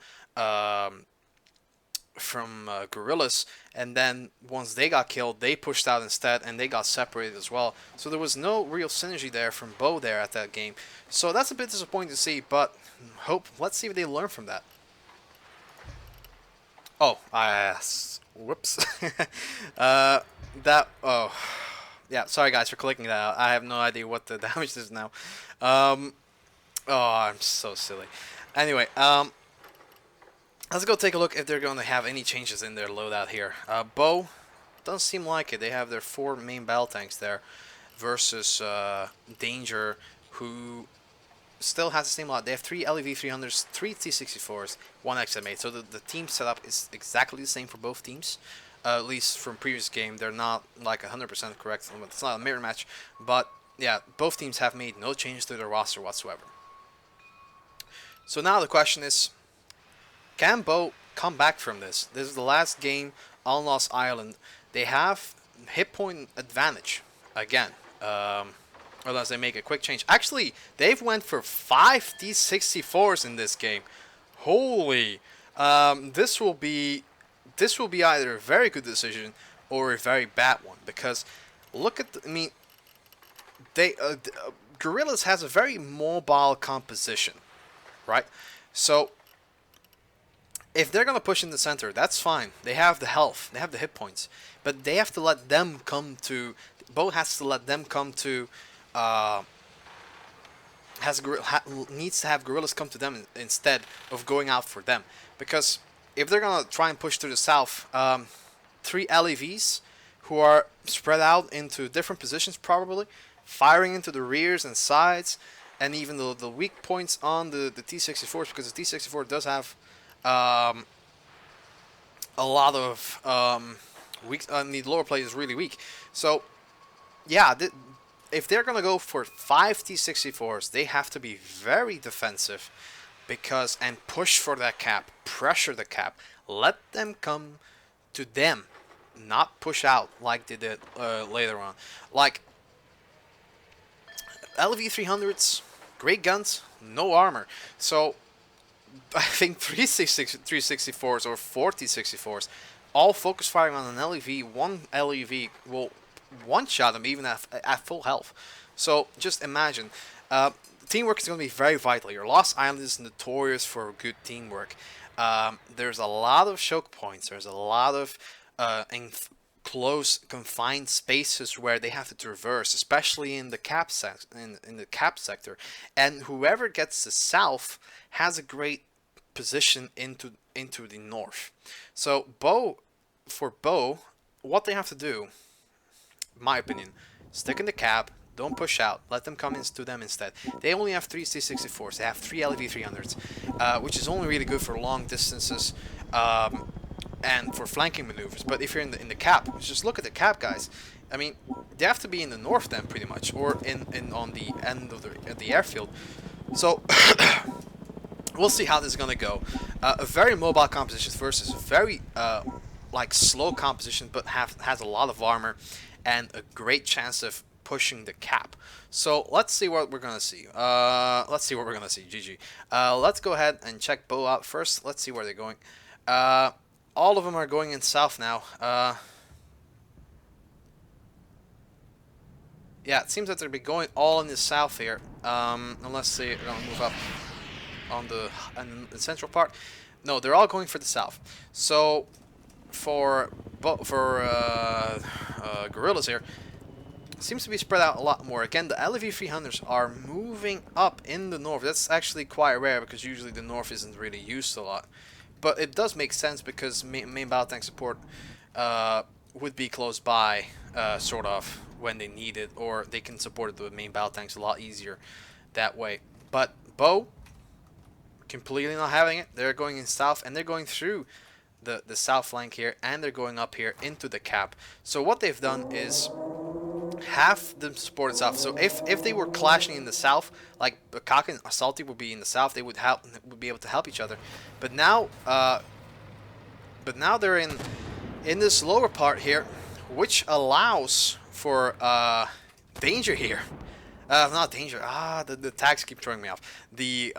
Gorillas, and then once they got killed, they pushed out instead, and they got separated as well. So there was no real synergy there from Bo there at that game. So that's a bit disappointing to see, but let's see if they learn from that. Oh, whoops. Yeah, sorry guys for clicking that out. I have no idea what the damage is now. Oh, I'm so silly. Anyway, let's go take a look if they're going to have any changes in their loadout here. Bo, doesn't seem like it. They have their 4 main battle tanks there versus Danger, who still has the same lot. They have 3 LEV 300s, 3 T64s, 1 XM8. So the team setup is exactly the same for both teams. At least from previous game, they're not like 100% correct. It's not a mirror match, but yeah, both teams have made no changes to their roster whatsoever. So now the question is, can Bo come back from this? This is the last game on Lost Island. They have hit point advantage again, unless they make a quick change. Actually, they've went for 5 T64s in this game. Holy! This will be either a very good decision or a very bad one, because look at Gorillas has a very mobile composition, right? So if they're gonna push in the center, that's fine. They have the health, they have the hit points, but they have to let them come to. Bo has to let them come to. Needs to have Gorillas come to them instead of going out for them, because if they're gonna try and push to the south, 3 LEVs who are spread out into different positions probably, firing into the rears and sides, and even the weak points on the T-64s, because the T-64 does have a lot of weak. The lower plate is really weak. So yeah, if they're gonna go for 5 T-64s, they have to be very defensive, because and push for that cap, pressure the cap, let them come to them, not push out like they did later on. Like LV 300s, great guns, no armor. So I think 364s or 4T64s, all focus firing on an LEV, one LEV will one-shot them even at full health. So just imagine, teamwork is going to be very vital here. Lost Island is notorious for good teamwork. There's a lot of choke points. There's a lot of close confined spaces where they have to traverse, especially in the cap in the cap sector. And whoever gets the south has a great position into the north. So for Bo, what they have to do, in my opinion, stick in the cap, don't push out, let them come into them instead. They only have 3 C64s, they have 3 LEV 300s, which is only really good for long distances and for flanking maneuvers. But if you're in the cap, just look at the cap, guys. I mean, they have to be in the north then, pretty much, or on the end of the airfield. So we'll see how this is gonna go. A very mobile composition versus a very like slow composition, but has a lot of armor and a great chance of pushing the cap. So let's see what we're gonna see. GG. Let's go ahead and check Bo out first. Let's see where they're going. All of them are going in south now. Yeah, it seems that they'll be going all in the south here, unless they're gonna move up on the central part. No, they're all going for the south. So for guerrillas here, seems to be spread out a lot more. Again, the LV 300s are moving up in the north. That's actually quite rare, because usually the north isn't really used a lot. But it does make sense, because main battle tank support would be close by, sort of, when they need it, or they can support the main battle tanks a lot easier that way. But Bo, completely not having it. They're going in south, and they're going through the south flank here, and they're going up here into the cap. So what they've done is have them support south. So if they were clashing in the south, like Kaka and Salty would be in the south, they would be able to help each other. But now they're in this lower part here, which allows for danger here. Not danger. The tags keep throwing me off. The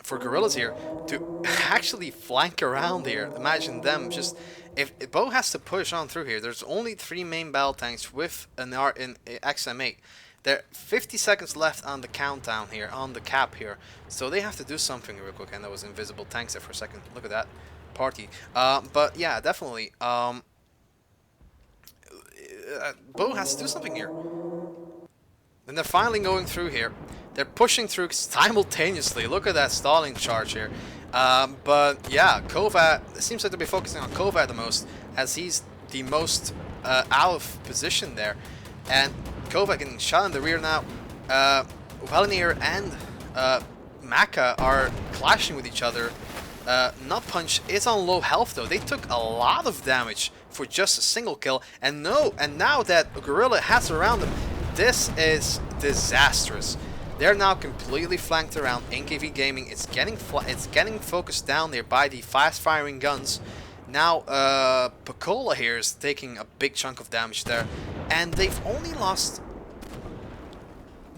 for guerrillas here to actually flank around here. Imagine them just. If Bo has to push on through here, there's only 3 main battle tanks with an XM8. There are 50 seconds left on the countdown here, on the cap here. So they have to do something real quick. And there was invisible tanks there for a second. Look at that party. But yeah, definitely. Bo has to do something here. And they're finally going through here. They're pushing through simultaneously. Look at that stalling charge here. But yeah, Kova, it seems like they'll be focusing on Kova the most, as he's the most out of position there. And Kova getting shot in the rear now. Valinir and Maka are clashing with each other. Nut Punch is on low health though. They took a lot of damage for just a single kill. And now that Gorilla has around them, this is disastrous. They're now completely flanked around. NKV Gaming, it's getting focused down there by the fast-firing guns. Now, Pacola here is taking a big chunk of damage there, and they've only lost.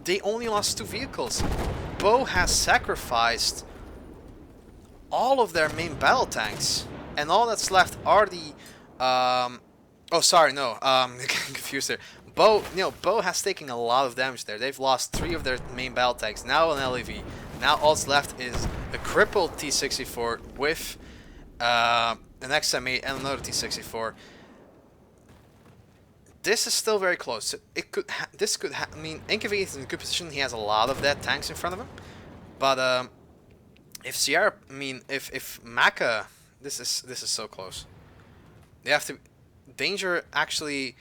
They only lost 2 vehicles. Bo has sacrificed all of their main battle tanks, and all that's left are the. Oh, sorry, no. I'm getting confused there. Bo has taken a lot of damage there. They've lost 3 of their main battle tanks. Now an LEV. Now all that's left is a crippled T-64 with an XM8 and another T-64. This is still very close. I mean, NKV is in a good position. He has a lot of dead tanks in front of him. But if Sierra, I mean, if Maka, this is so close. They Danger actually...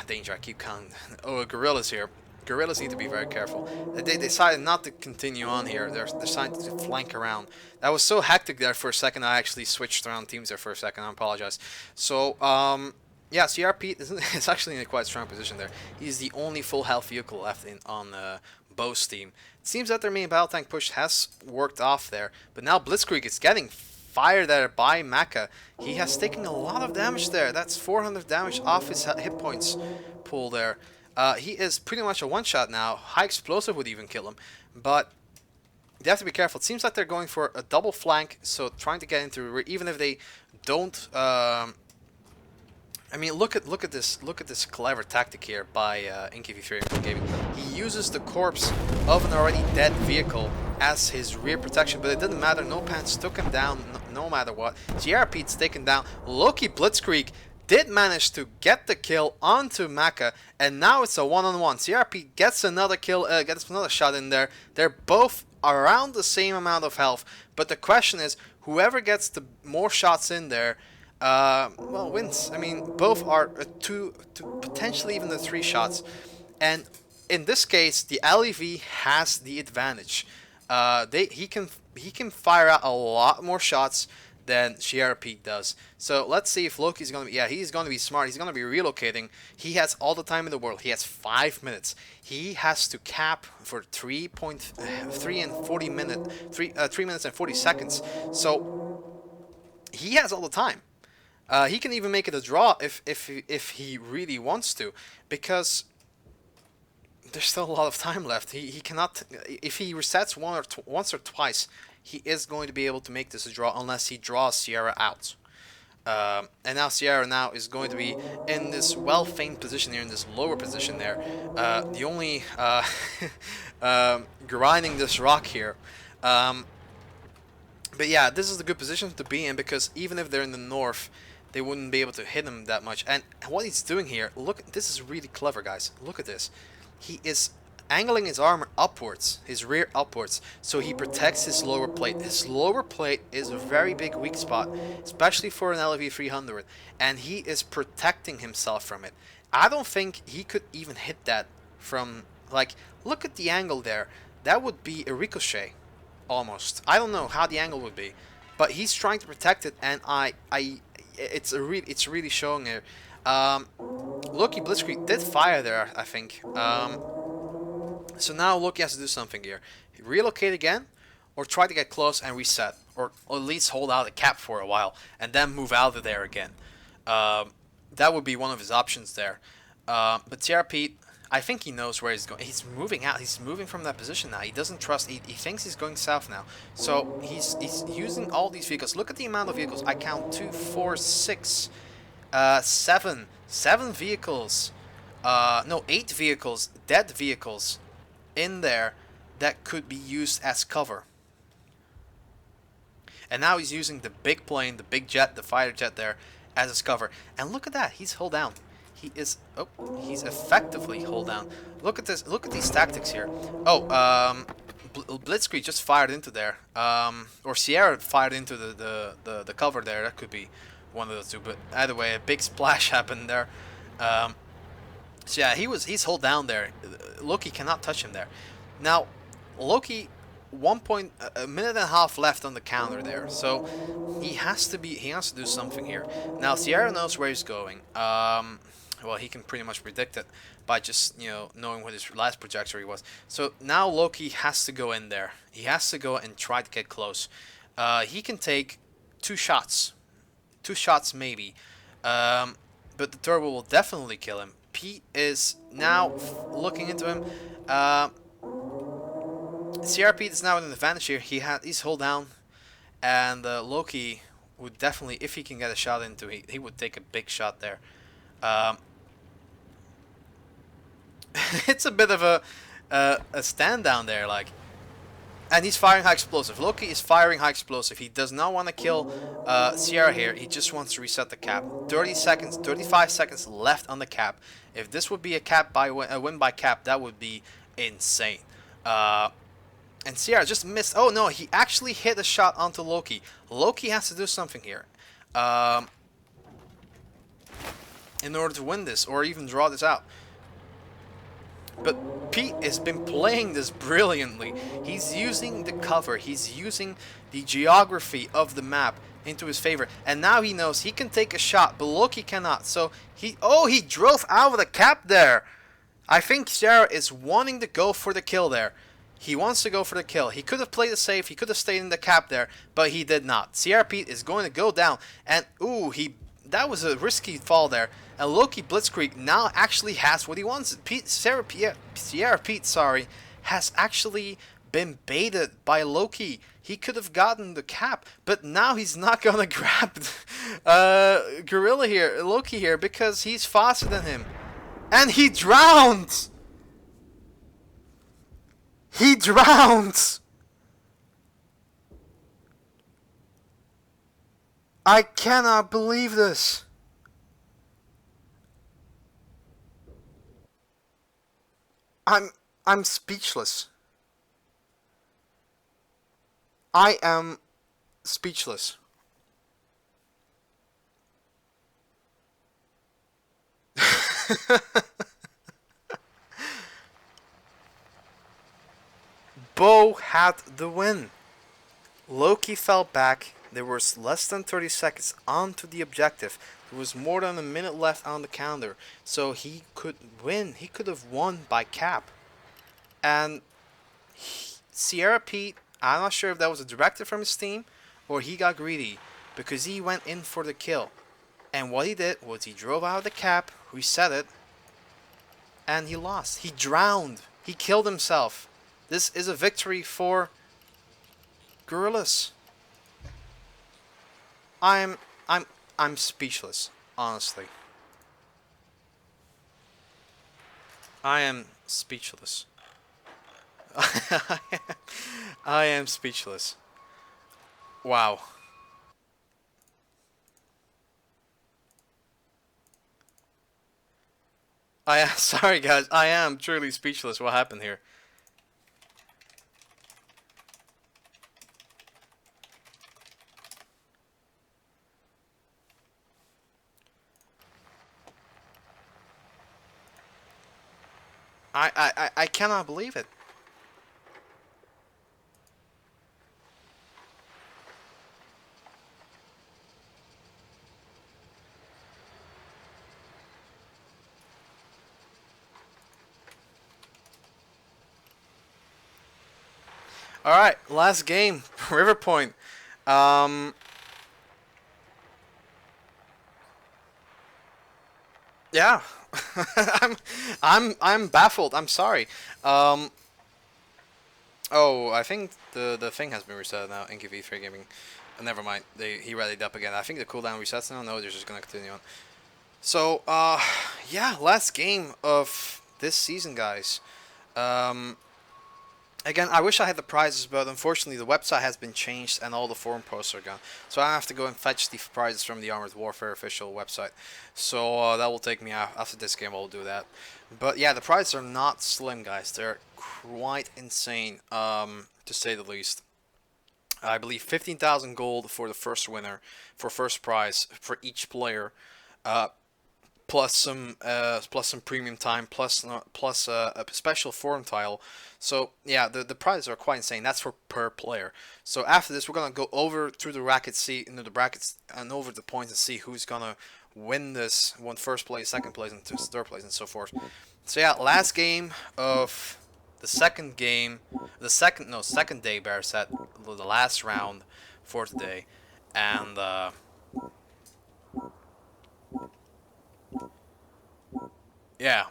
Danger, I keep counting. Oh, gorillas here. Gorillas need to be very careful. They decided not to continue on here. They're deciding to flank around. That was so hectic there for a second. I actually switched around teams there for a second. I apologize. So, yeah, CRP is actually in a quite strong position there. He's the only full health vehicle left on Bo's team. It seems that their main battle tank push has worked off there, but now Blitzkrieg is getting fired there by Mecha. He has taken a lot of damage there. That's 400 damage off his hit points pool there. He is pretty much a one-shot now. High explosive would even kill him, but they have to be careful. It seems like they're going for a double flank, so trying to get into even if they don't. I mean, look at this clever tactic here by InkyV3 Gaming. He uses the corpse of an already dead vehicle as his rear protection, but it didn't matter. No Pants took him down no matter what. GRP's taken down. Loki Blitzkrieg did manage to get the kill onto Mecha, and now it's a one-on-one. CRP gets another kill, gets another shot in there. They're both around the same amount of health, but the question is, whoever gets the more shots in there, well, wins. I mean, both are two to potentially even the 3 shots, and in this case, the LEV has the advantage. He can fire out a lot more shots than CRP does. So let's see if Loki's gonna be. Yeah, he's gonna be smart. He's gonna be relocating. He has all the time in the world. He has 5 minutes. He has to cap for 3 minutes and 40 seconds. So he has all the time. He can even make it a draw if he really wants to, because there's still a lot of time left. He cannot, if he resets once or twice, he is going to be able to make this a draw unless he draws Sierra out. And now Sierra is going to be in this well-famed position here, in this lower position there. The only grinding this rock here. But yeah, this is a good position to be in, because even if they're in the north, they wouldn't be able to hit him that much. And what he's doing here, look, this is really clever, guys. Look at this. He is angling his armor upwards, his rear upwards, so he protects his lower plate. His lower plate is a very big weak spot, especially for an LV 300, and he is protecting himself from it. I don't think he could even hit that from, like, look at the angle there. That would be a ricochet, almost. I don't know how the angle would be, but he's trying to protect it, and it's really showing here. Loki Blitzkrieg did fire there, I think. So now Loki has to do something here. Relocate again, or try to get close and reset, or at least hold out a cap for a while and then move out of there again. That would be one of his options there. But TRP, I think he knows where he's going. He's moving out. He's moving from that position now. He doesn't trust. He thinks he's going south now. So he's using all these vehicles. Look at the amount of vehicles. I count 2, 4, 6, 7 vehicles. No, 8 vehicles, dead vehicles in there that could be used as cover. And now he's using the big plane, the big jet, the fighter jet there as his cover. And look at that. He's hull down. He's effectively hull down. Look at this. Look at these tactics here. Oh, Blitzkrieg just fired into there. Or Sierra fired into the cover there. That could be one of those two. But either way, a big splash happened there. So yeah, he's hull down there. Loki cannot touch him there. Now, Loki, a minute and a half left on the counter there, so he has to do something here. Now Sierra knows where he's going. Well, he can pretty much predict it by just, you know, knowing what his last trajectory was. So now Loki has to go in there. He has to go and try to get close. He can take 2 shots maybe, but the turbo will definitely kill him. Pete is now looking into him. CRP is now in an advantage here. He's hull down, and Loki would definitely, if he can get a shot into, he would take a big shot there. It's a bit of a stand down there, like, and he's firing high explosive. Loki is firing high explosive. He does not want to kill Sierra here. He just wants to reset the cap. 35 seconds left on the cap. If this would be a win by cap, that would be insane. And Sierra just missed. Oh no, he actually hit a shot onto Loki. Loki has to do something here. in order to win this or even draw this out. But Pete has been playing this brilliantly. He's using the cover, he's using the geography of the map into his favor, and now he knows he can take a shot, but Loki cannot. So he drove out of the cap there. I think Sierra is wanting to go for the kill there. He wants to go for the kill. He could have played it safe, he could have stayed in the cap there, but he did not. Sierra Pete is going to go down, and that was a risky fall there. And Loki Blitzkrieg now actually has what he wants. Sierra Pete, sorry, has actually been baited by Loki. He could have gotten the cap, but now he's not gonna grab Loki here, because he's faster than him. And he drowned! He drowned! I cannot believe this. I'm speechless. I am speechless. Bo had the win. Loki fell back. There was less than 30 seconds onto the objective. There was more than a minute left on the counter. So he could win. He could have won by cap. And Sierra Pete, I'm not sure if that was a directive from his team or he got greedy, because he went in for the kill. And what he did was he drove out of the cap, reset it, and he lost. He drowned. He killed himself. This is a victory for Gorillas. I'm speechless, honestly. I am speechless. I am speechless. Wow. Sorry guys, I am truly speechless. What happened here? I cannot believe it. Alright, last game, River Point. Yeah. I'm baffled. I'm sorry. Oh, I think the thing has been reset now. NQV3 Gaming. Never mind. He rallied up again. I think the cooldown resets now. No, they're just gonna continue on. So, yeah, last game of this season, guys. Again, I wish I had the prizes, but unfortunately the website has been changed and all the forum posts are gone. So I have to go and fetch the prizes from the Armored Warfare official website. So that will take me after this game. I'll do that. But yeah, the prizes are not slim, guys. They're quite insane, to say the least. I believe 15,000 gold for the first winner, for first prize for each player. Plus some premium time, plus a special forum tile. So yeah, the prizes are quite insane. That's for per player. So after this, we're gonna go over through the brackets, see into the brackets and over the points and see who's gonna win this, won first place, second place, and third place, and so forth. So yeah, last game of the second game, second day bear set, the last round for today, and yeah.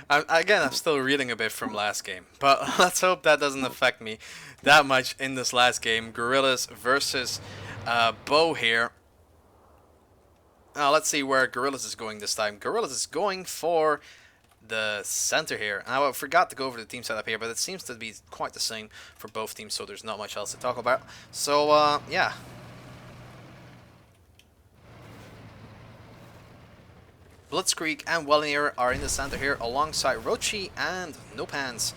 I'm still reading a bit from last game, but let's hope that doesn't affect me that much in this last game. Gorillas versus Bo here. Now let's see where Gorillas is going this time. Gorillas is going for the center here. And I forgot to go over the team setup here, but it seems to be quite the same for both teams, so there's not much else to talk about. So yeah. Blitzkrieg and Wellinier are in the center here alongside Rochi and Nopans.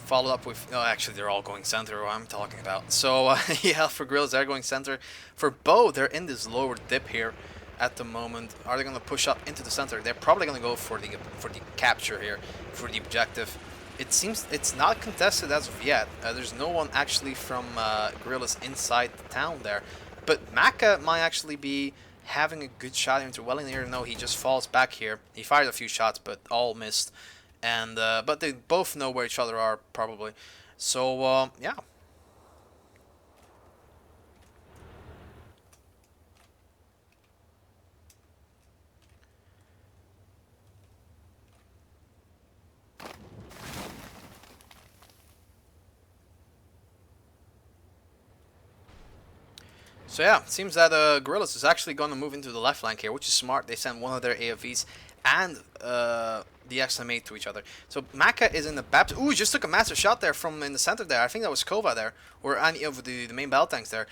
Followed up with, oh, actually they're all going center, what I'm talking about. So yeah, for Gorillas they're going center. For Bo, they're in this lower dip here. at the moment. Are they going to push up into the center? They're probably going to go for the capture here, for the objective. It seems it's not contested as of yet. There's no one actually from Guerrillas inside the town there. But Maka might actually be having a good shot into Wellington. No, he just falls back here. He fired a few shots, but all missed. And but they both know where each other are, probably. So, yeah. So yeah, it seems that Guerrillas is actually going to move into the left flank here, which is smart. They send one of their AFVs and the XMA to each other. So Maka is in the Baptist. Ooh, he just took a massive shot there from in the center there. I think that was Kova there, or any of the main battle tanks there.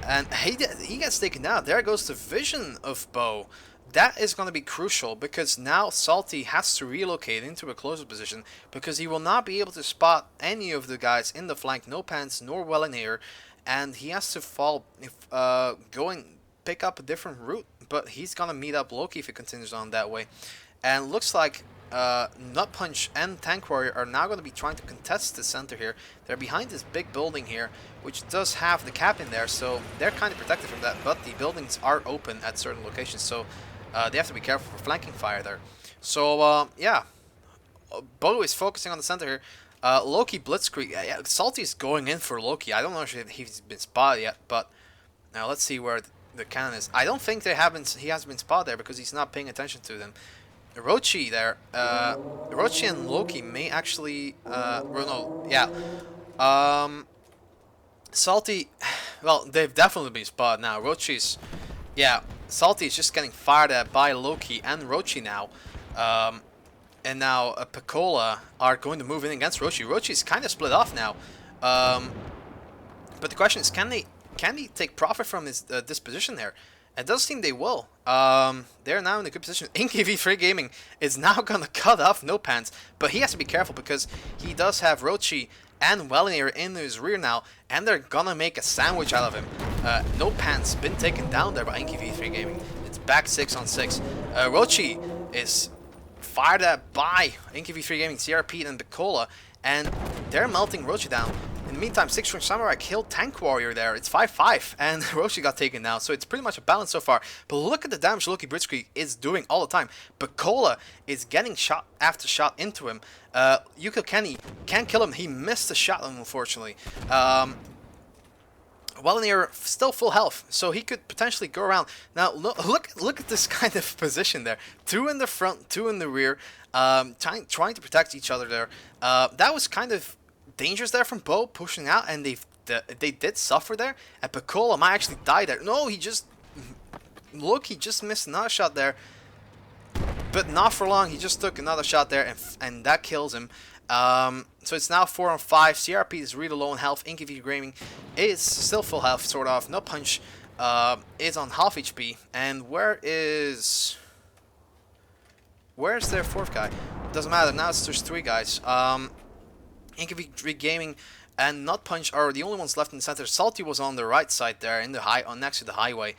And he gets taken down. There goes the vision of Bo. That is going to be crucial because now Salty has to relocate into a closer position because he will not be able to spot any of the guys in the flank, no pants nor well in here. And he has to fall, go and pick up a different route, but he's gonna meet up Loki if he continues on that way. And looks like Nut Punch and Tank Warrior are now gonna be trying to contest the center here. They're behind this big building here, which does have the cap in there, so they're kind of protected from that. But the buildings are open at certain locations, so they have to be careful for flanking fire there. So yeah, Bo is focusing on the center here. Loki Blitzkrieg. Yeah, Salty's going in for Loki. I don't know if he's been spotted yet, but now let's see where the cannon is. I don't think he has been spotted there because he's not paying attention to them. Orochi there. Orochi and Loki may actually. No, yeah. Salty. Well, they've definitely been spotted now. Orochi's. Yeah, Salty is just getting fired at by Loki and Orochi now. And now Pecola are going to move in against Rochi. Rochi's kind of split off now. But the question is, can they take profit from his disposition there? It does seem they will. They're now in a good position. InkyV3 Gaming is now going to cut off No Pants. But he has to be careful because he does have Rochi and Wellinier in his rear now. And they're going to make a sandwich out of him. No Pants been taken down there by InkyV3 Gaming. It's back 6 on 6. Rochi is fired at by InkyV3 Gaming, CRP, and Pecola, and they're melting Rochi down. In the meantime, 6-String Samurai killed Tank Warrior there. It's 5-5, and Rochi got taken down, so it's pretty much a balance so far. But look at the damage Loki Blitzkrieg is doing all the time. Pecola is getting shot after shot into him. Yuka Kenny can't kill him. He missed the shot, unfortunately. Wellinier still full health, so he could potentially go around. Now look at this kind of position there. 2 in the front, 2 in the rear, trying to protect each other there. That was kind of dangerous there from Bo pushing out, and they did suffer there. And Pecola might actually die there. No, he just missed another shot there, but not for long. He just took another shot there, and that kills him. So it's now 4 on 5. CRP is really low on health. InkyV Gaming is still full health, sort of. No Punch is on half HP. And where's their 4th guy? Doesn't matter. Now there's 3 guys. InkyV Gaming and Nut Punch are the only ones left in the center. Salty was on the right side there, in the next to the highway.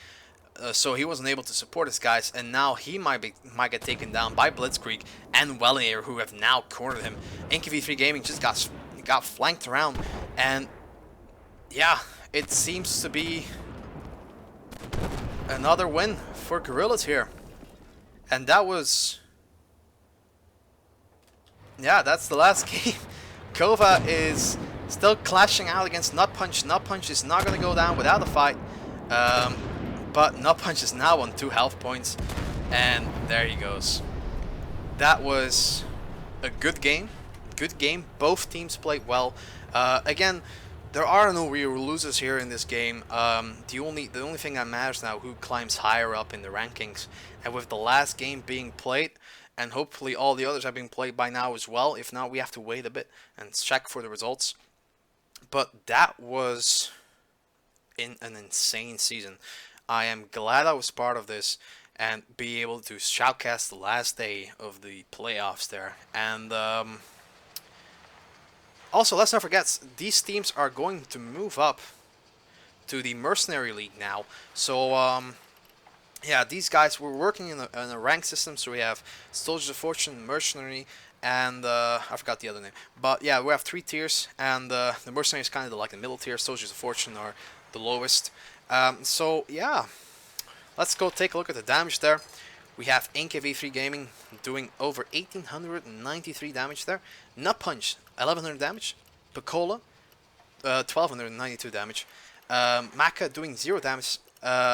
So he wasn't able to support his guys, and now he might get taken down by Blitzkrieg and Wellinier, who have now cornered him. InkyV3 Gaming just got flanked around, and yeah, it seems to be another win for Guerrillas here. And that was, yeah, that's the last game. Kova is still clashing out against Nut Punch. Nut Punch is not going to go down without a fight. But Nut Punch is now on 2 health points, and there he goes. That was a good game. Good game. Both teams played well. Again, there are no real losers here in this game. The only thing that matters now, who climbs higher up in the rankings. And with the last game being played, and hopefully all the others have been played by now as well. If not, we have to wait a bit and check for the results. But that was an insane season. I am glad I was part of this and be able to shoutcast the last day of the playoffs there. And also, let's not forget, these teams are going to move up to the Mercenary League now. So yeah, these guys were working in a rank system. So we have Soldiers of Fortune, Mercenary, and I forgot the other name. But yeah, we have 3 tiers, and the Mercenary is kind of like the middle tier. Soldiers of Fortune are the lowest. So yeah, let's go take a look at the damage there. We have NKV3 Gaming doing over 1893 damage there. Nut Punch 1100 damage. Picola 1292 damage. Maka doing 0 damage.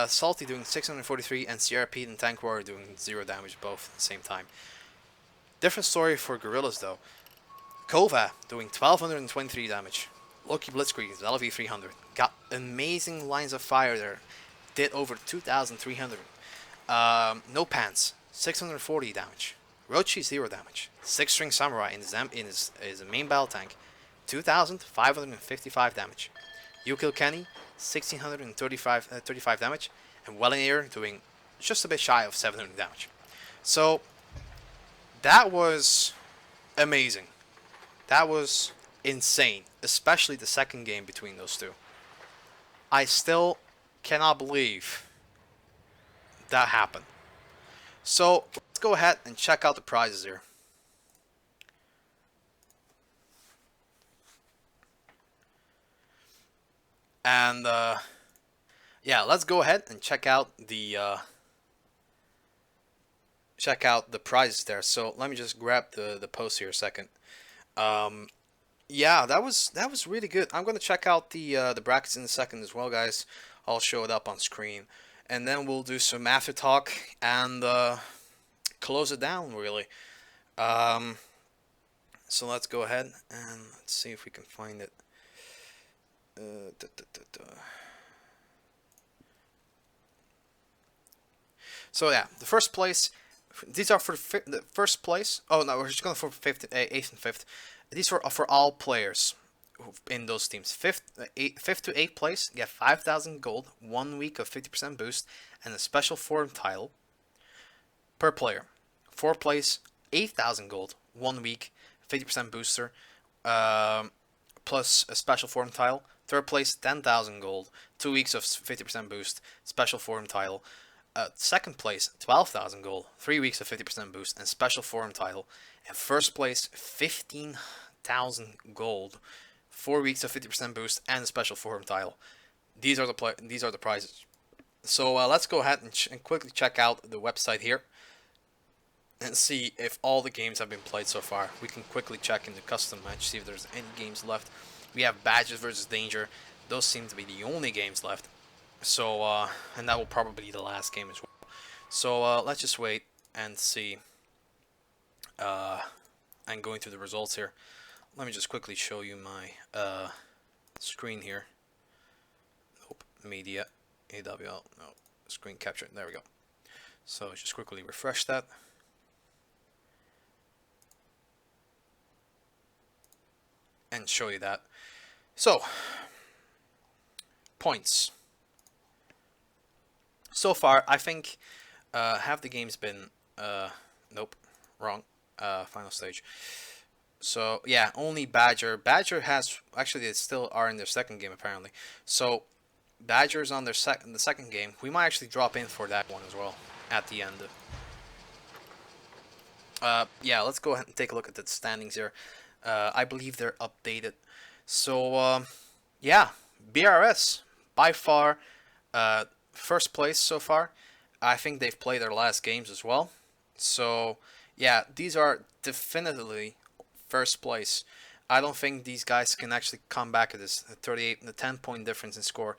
Salty doing 643, and CRP and Tank Warrior doing 0 damage both at the same time. Different story for Gorillas though. Kova doing 1223 damage. Loki Blitzkrieg is LV300. Got amazing lines of fire there. Did over 2300. No Pants 640 damage. Rochi 0 damage. 6-string Samurai in his main battle tank 2555 damage. Yukil Kenny 1635 damage, and Wellinger doing just a bit shy of 700 damage. So that was amazing. That was insane, especially the second game between those two. I still cannot believe that happened. So let's go ahead and check out the prizes here. And yeah, let's go ahead and check out the prizes there. So let me just grab the post here a second. Yeah, that was really good. I'm gonna check out the brackets in a second as well, guys. I'll show it up on screen, and then we'll do some after talk and close it down really. So let's go ahead and let's see if we can find it. So yeah, the first place. These are for the first place. Oh no, we're just going for fifth, eighth, and fifth. These are for all players in those teams. Fifth to eighth place get 5,000 gold, 1 week of 50% boost, and a special forum title per player. Fourth place 8,000 gold, 1 week, 50% booster, plus a special forum title. Third place 10,000 gold, 2 weeks of 50% boost, special forum title. Second place 12,000 gold, 3 weeks of 50% boost, and special forum title. And first place 15,000 gold, 4 weeks of 50% boost, and a special forum title. These are the prizes. So let's go ahead and quickly check out the website here and see if all the games have been played so far. We can quickly check in the custom match, see if there's any games left. We have Badges versus Danger. Those seem to be the only games left. So, and that will probably be the last game as well. So, let's just wait and see. I'm going through the results here. Let me just quickly show you my screen here. Nope, media, AWL, no, screen capture. There we go. So, just quickly refresh that. And show you that. So, points. So far, I think have the games been nope, wrong, final stage. So yeah, only Badger has actually, they still are in their second game apparently. So Badger's on the second game. We might actually drop in for that one as well at the end. Yeah, let's go ahead and take a look at the standings here. I believe they're updated. So yeah, BRS by far first place so far. I think they've played their last games as well. So yeah, these are definitively first place. I don't think these guys can actually come back at this 38, the 10-point difference in score.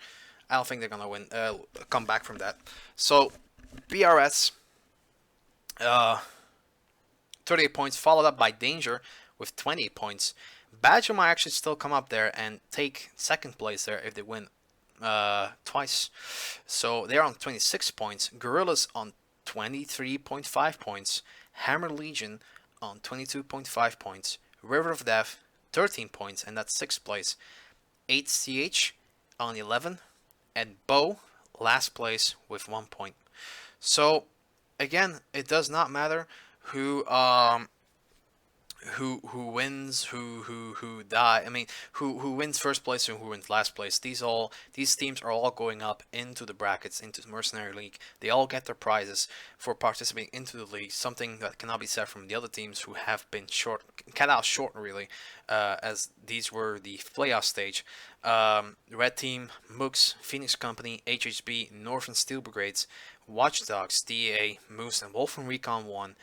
I don't think they're gonna win, come back from that. So BRS, 38 points, followed up by Danger with 28 points. Badger might actually still come up there and take second place there if they win twice. So they're on 26 points. Gorillas on 23.5 points. Hammer Legion on 22.5 points. River of Death 13 points, and that's 6th place. 8CH on 11, and Bow last place with 1 point. So again, it does not matter who who wins, who die. I mean, who wins first place and who wins last place. These teams are all going up into the brackets, into the Mercenary League. They all get their prizes for participating into the league. Something that cannot be said from the other teams who have been cut out short really, as these were the playoff stage. Red Team, Mooks, Phoenix Company, HHB, Northern Steel Brigades, Watchdogs, DA, Moose, and Wolf and Recon 1.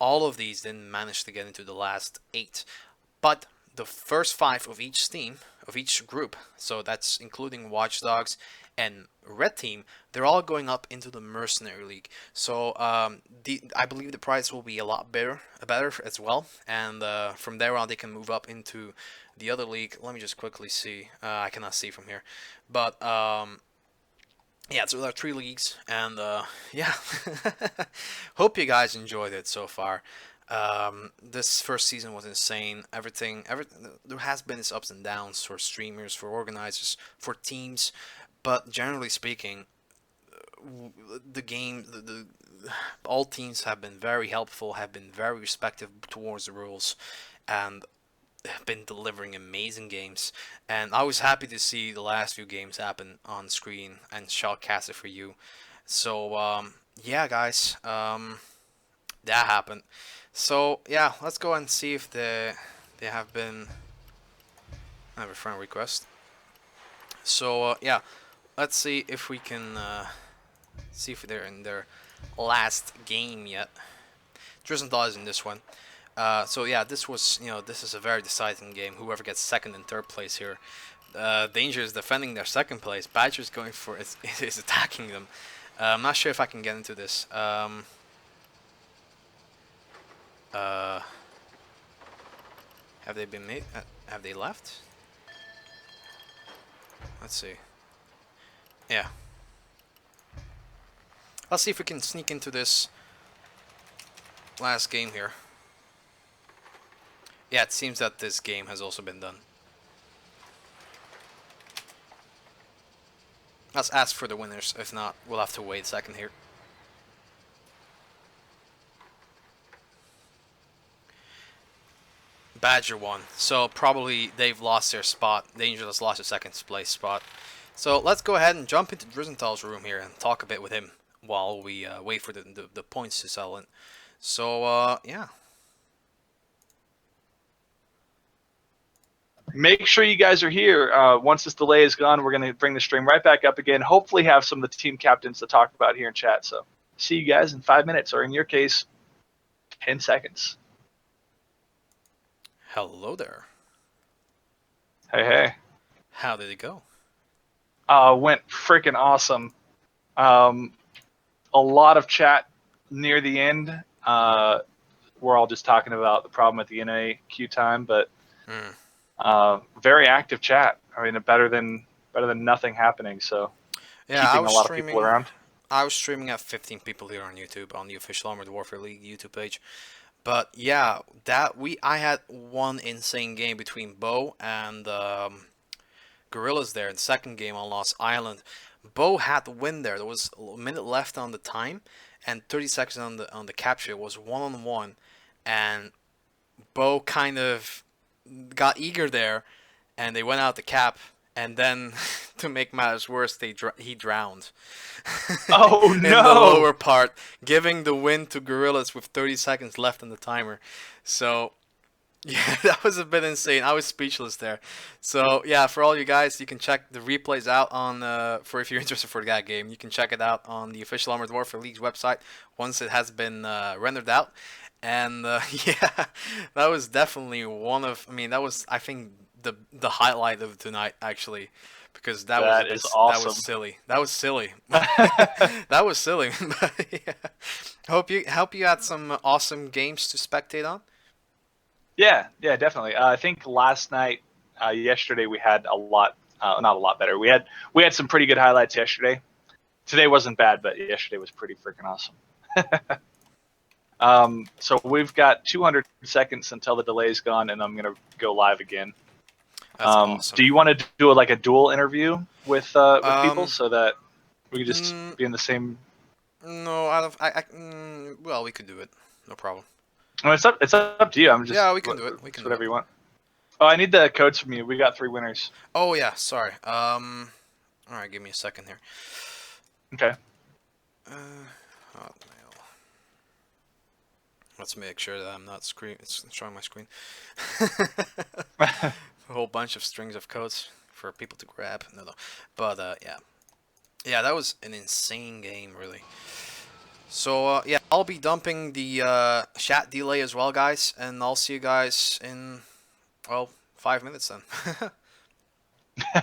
All of these didn't manage to get into the last 8, but the first 5 of each team, of each group, so that's including Watchdogs and Red Team, they're all going up into the Mercenary League. So I believe the prize will be a lot better as well, and from there on they can move up into the other league. Let me just quickly see. I cannot see from here, but yeah, so there are 3 leagues, and yeah, hope you guys enjoyed it so far. This first season was insane. Everything, there has been its ups and downs for streamers, for organizers, for teams, but generally speaking, the game, all teams have been very helpful, have been very respectful towards the rules, and have been delivering amazing games. And I was happy to see the last few games happen on screen and shoutcast it for you. So yeah, guys, that happened. So yeah, let's go and see if they have been. I have a friend request. So yeah, let's see if we can see if they're in their last game yet. Drizenthal is in this one. So yeah, this is a very deciding game. Whoever gets second and third place here. Danger is defending their second place. Badger is going for is attacking them. I'm not sure if I can get into this. Have they been made? Have they left? Let's see. Yeah. Let's see if we can sneak into this last game here. Yeah, it seems that this game has also been done. Let's ask for the winners. If not, we'll have to wait a second here. Badger won. So probably they've lost their spot. Danger has lost their second place spot. So let's go ahead and jump into Drizenthal's room here and talk a bit with him while we wait for the points to settle in. So yeah.
Make sure you guys are here. Once this delay is gone, we're going to bring the stream right back up again. Hopefully have some of the team captains to talk about here in chat. So see you guys in 5 minutes, or in your case, 10 seconds.
Hello there.
Hey, hey.
How did it go?
Went freaking awesome. A lot of chat near the end. We're all just talking about the problem with the NA queue time, but very active chat. I mean, better than nothing happening. So
yeah,
keeping a lot of people around.
I was streaming at 15 people here on YouTube on the official Armored Warfare League YouTube page. But yeah, I had one insane game between Bo and Gorillas there in the second game on Lost Island. Bo had the win there. There was a minute left on the time and 30 seconds on the capture. It was 1-on-1, and Bo kind of got eager there, and they went out the cap. And then, to make matters worse, he drowned.
Oh no!
In the lower part, giving the win to Gorillas with 30 seconds left on the timer. So, yeah, that was a bit insane. I was speechless there. So, yeah, for all you guys, you can check the replays out on if you're interested for that game. You can check it out on the official Armored Warfare League's website once it has been rendered out. And yeah, that was definitely that was, I think, the highlight of tonight, actually, because that was awesome. That was silly. That was silly. But, yeah. Hope you had some awesome games to spectate on.
Yeah, definitely. I think last night, yesterday we had a lot, not a lot better. We had some pretty good highlights yesterday. Today wasn't bad, but yesterday was pretty freaking awesome. So we've got 200 seconds until the delay is gone, and I'm gonna go live again.
That's awesome.
Do you want to do a dual interview with people so that we can just be in the same?
No, well, we could do it. No problem.
Well, it's up to you. I'm just
Yeah, we can do it. We can do
whatever
it.
you want. Oh, I need the codes from you. We got 3 winners.
Oh yeah, sorry. All right, give me a second here.
Okay.
Hotmail. Let's make sure that I'm not it's showing my screen. A whole bunch of strings of codes for people to grab. No. But yeah. Yeah, that was an insane game, really. So yeah, I'll be dumping the chat delay as well, guys, and I'll see you guys in, well, 5 minutes then.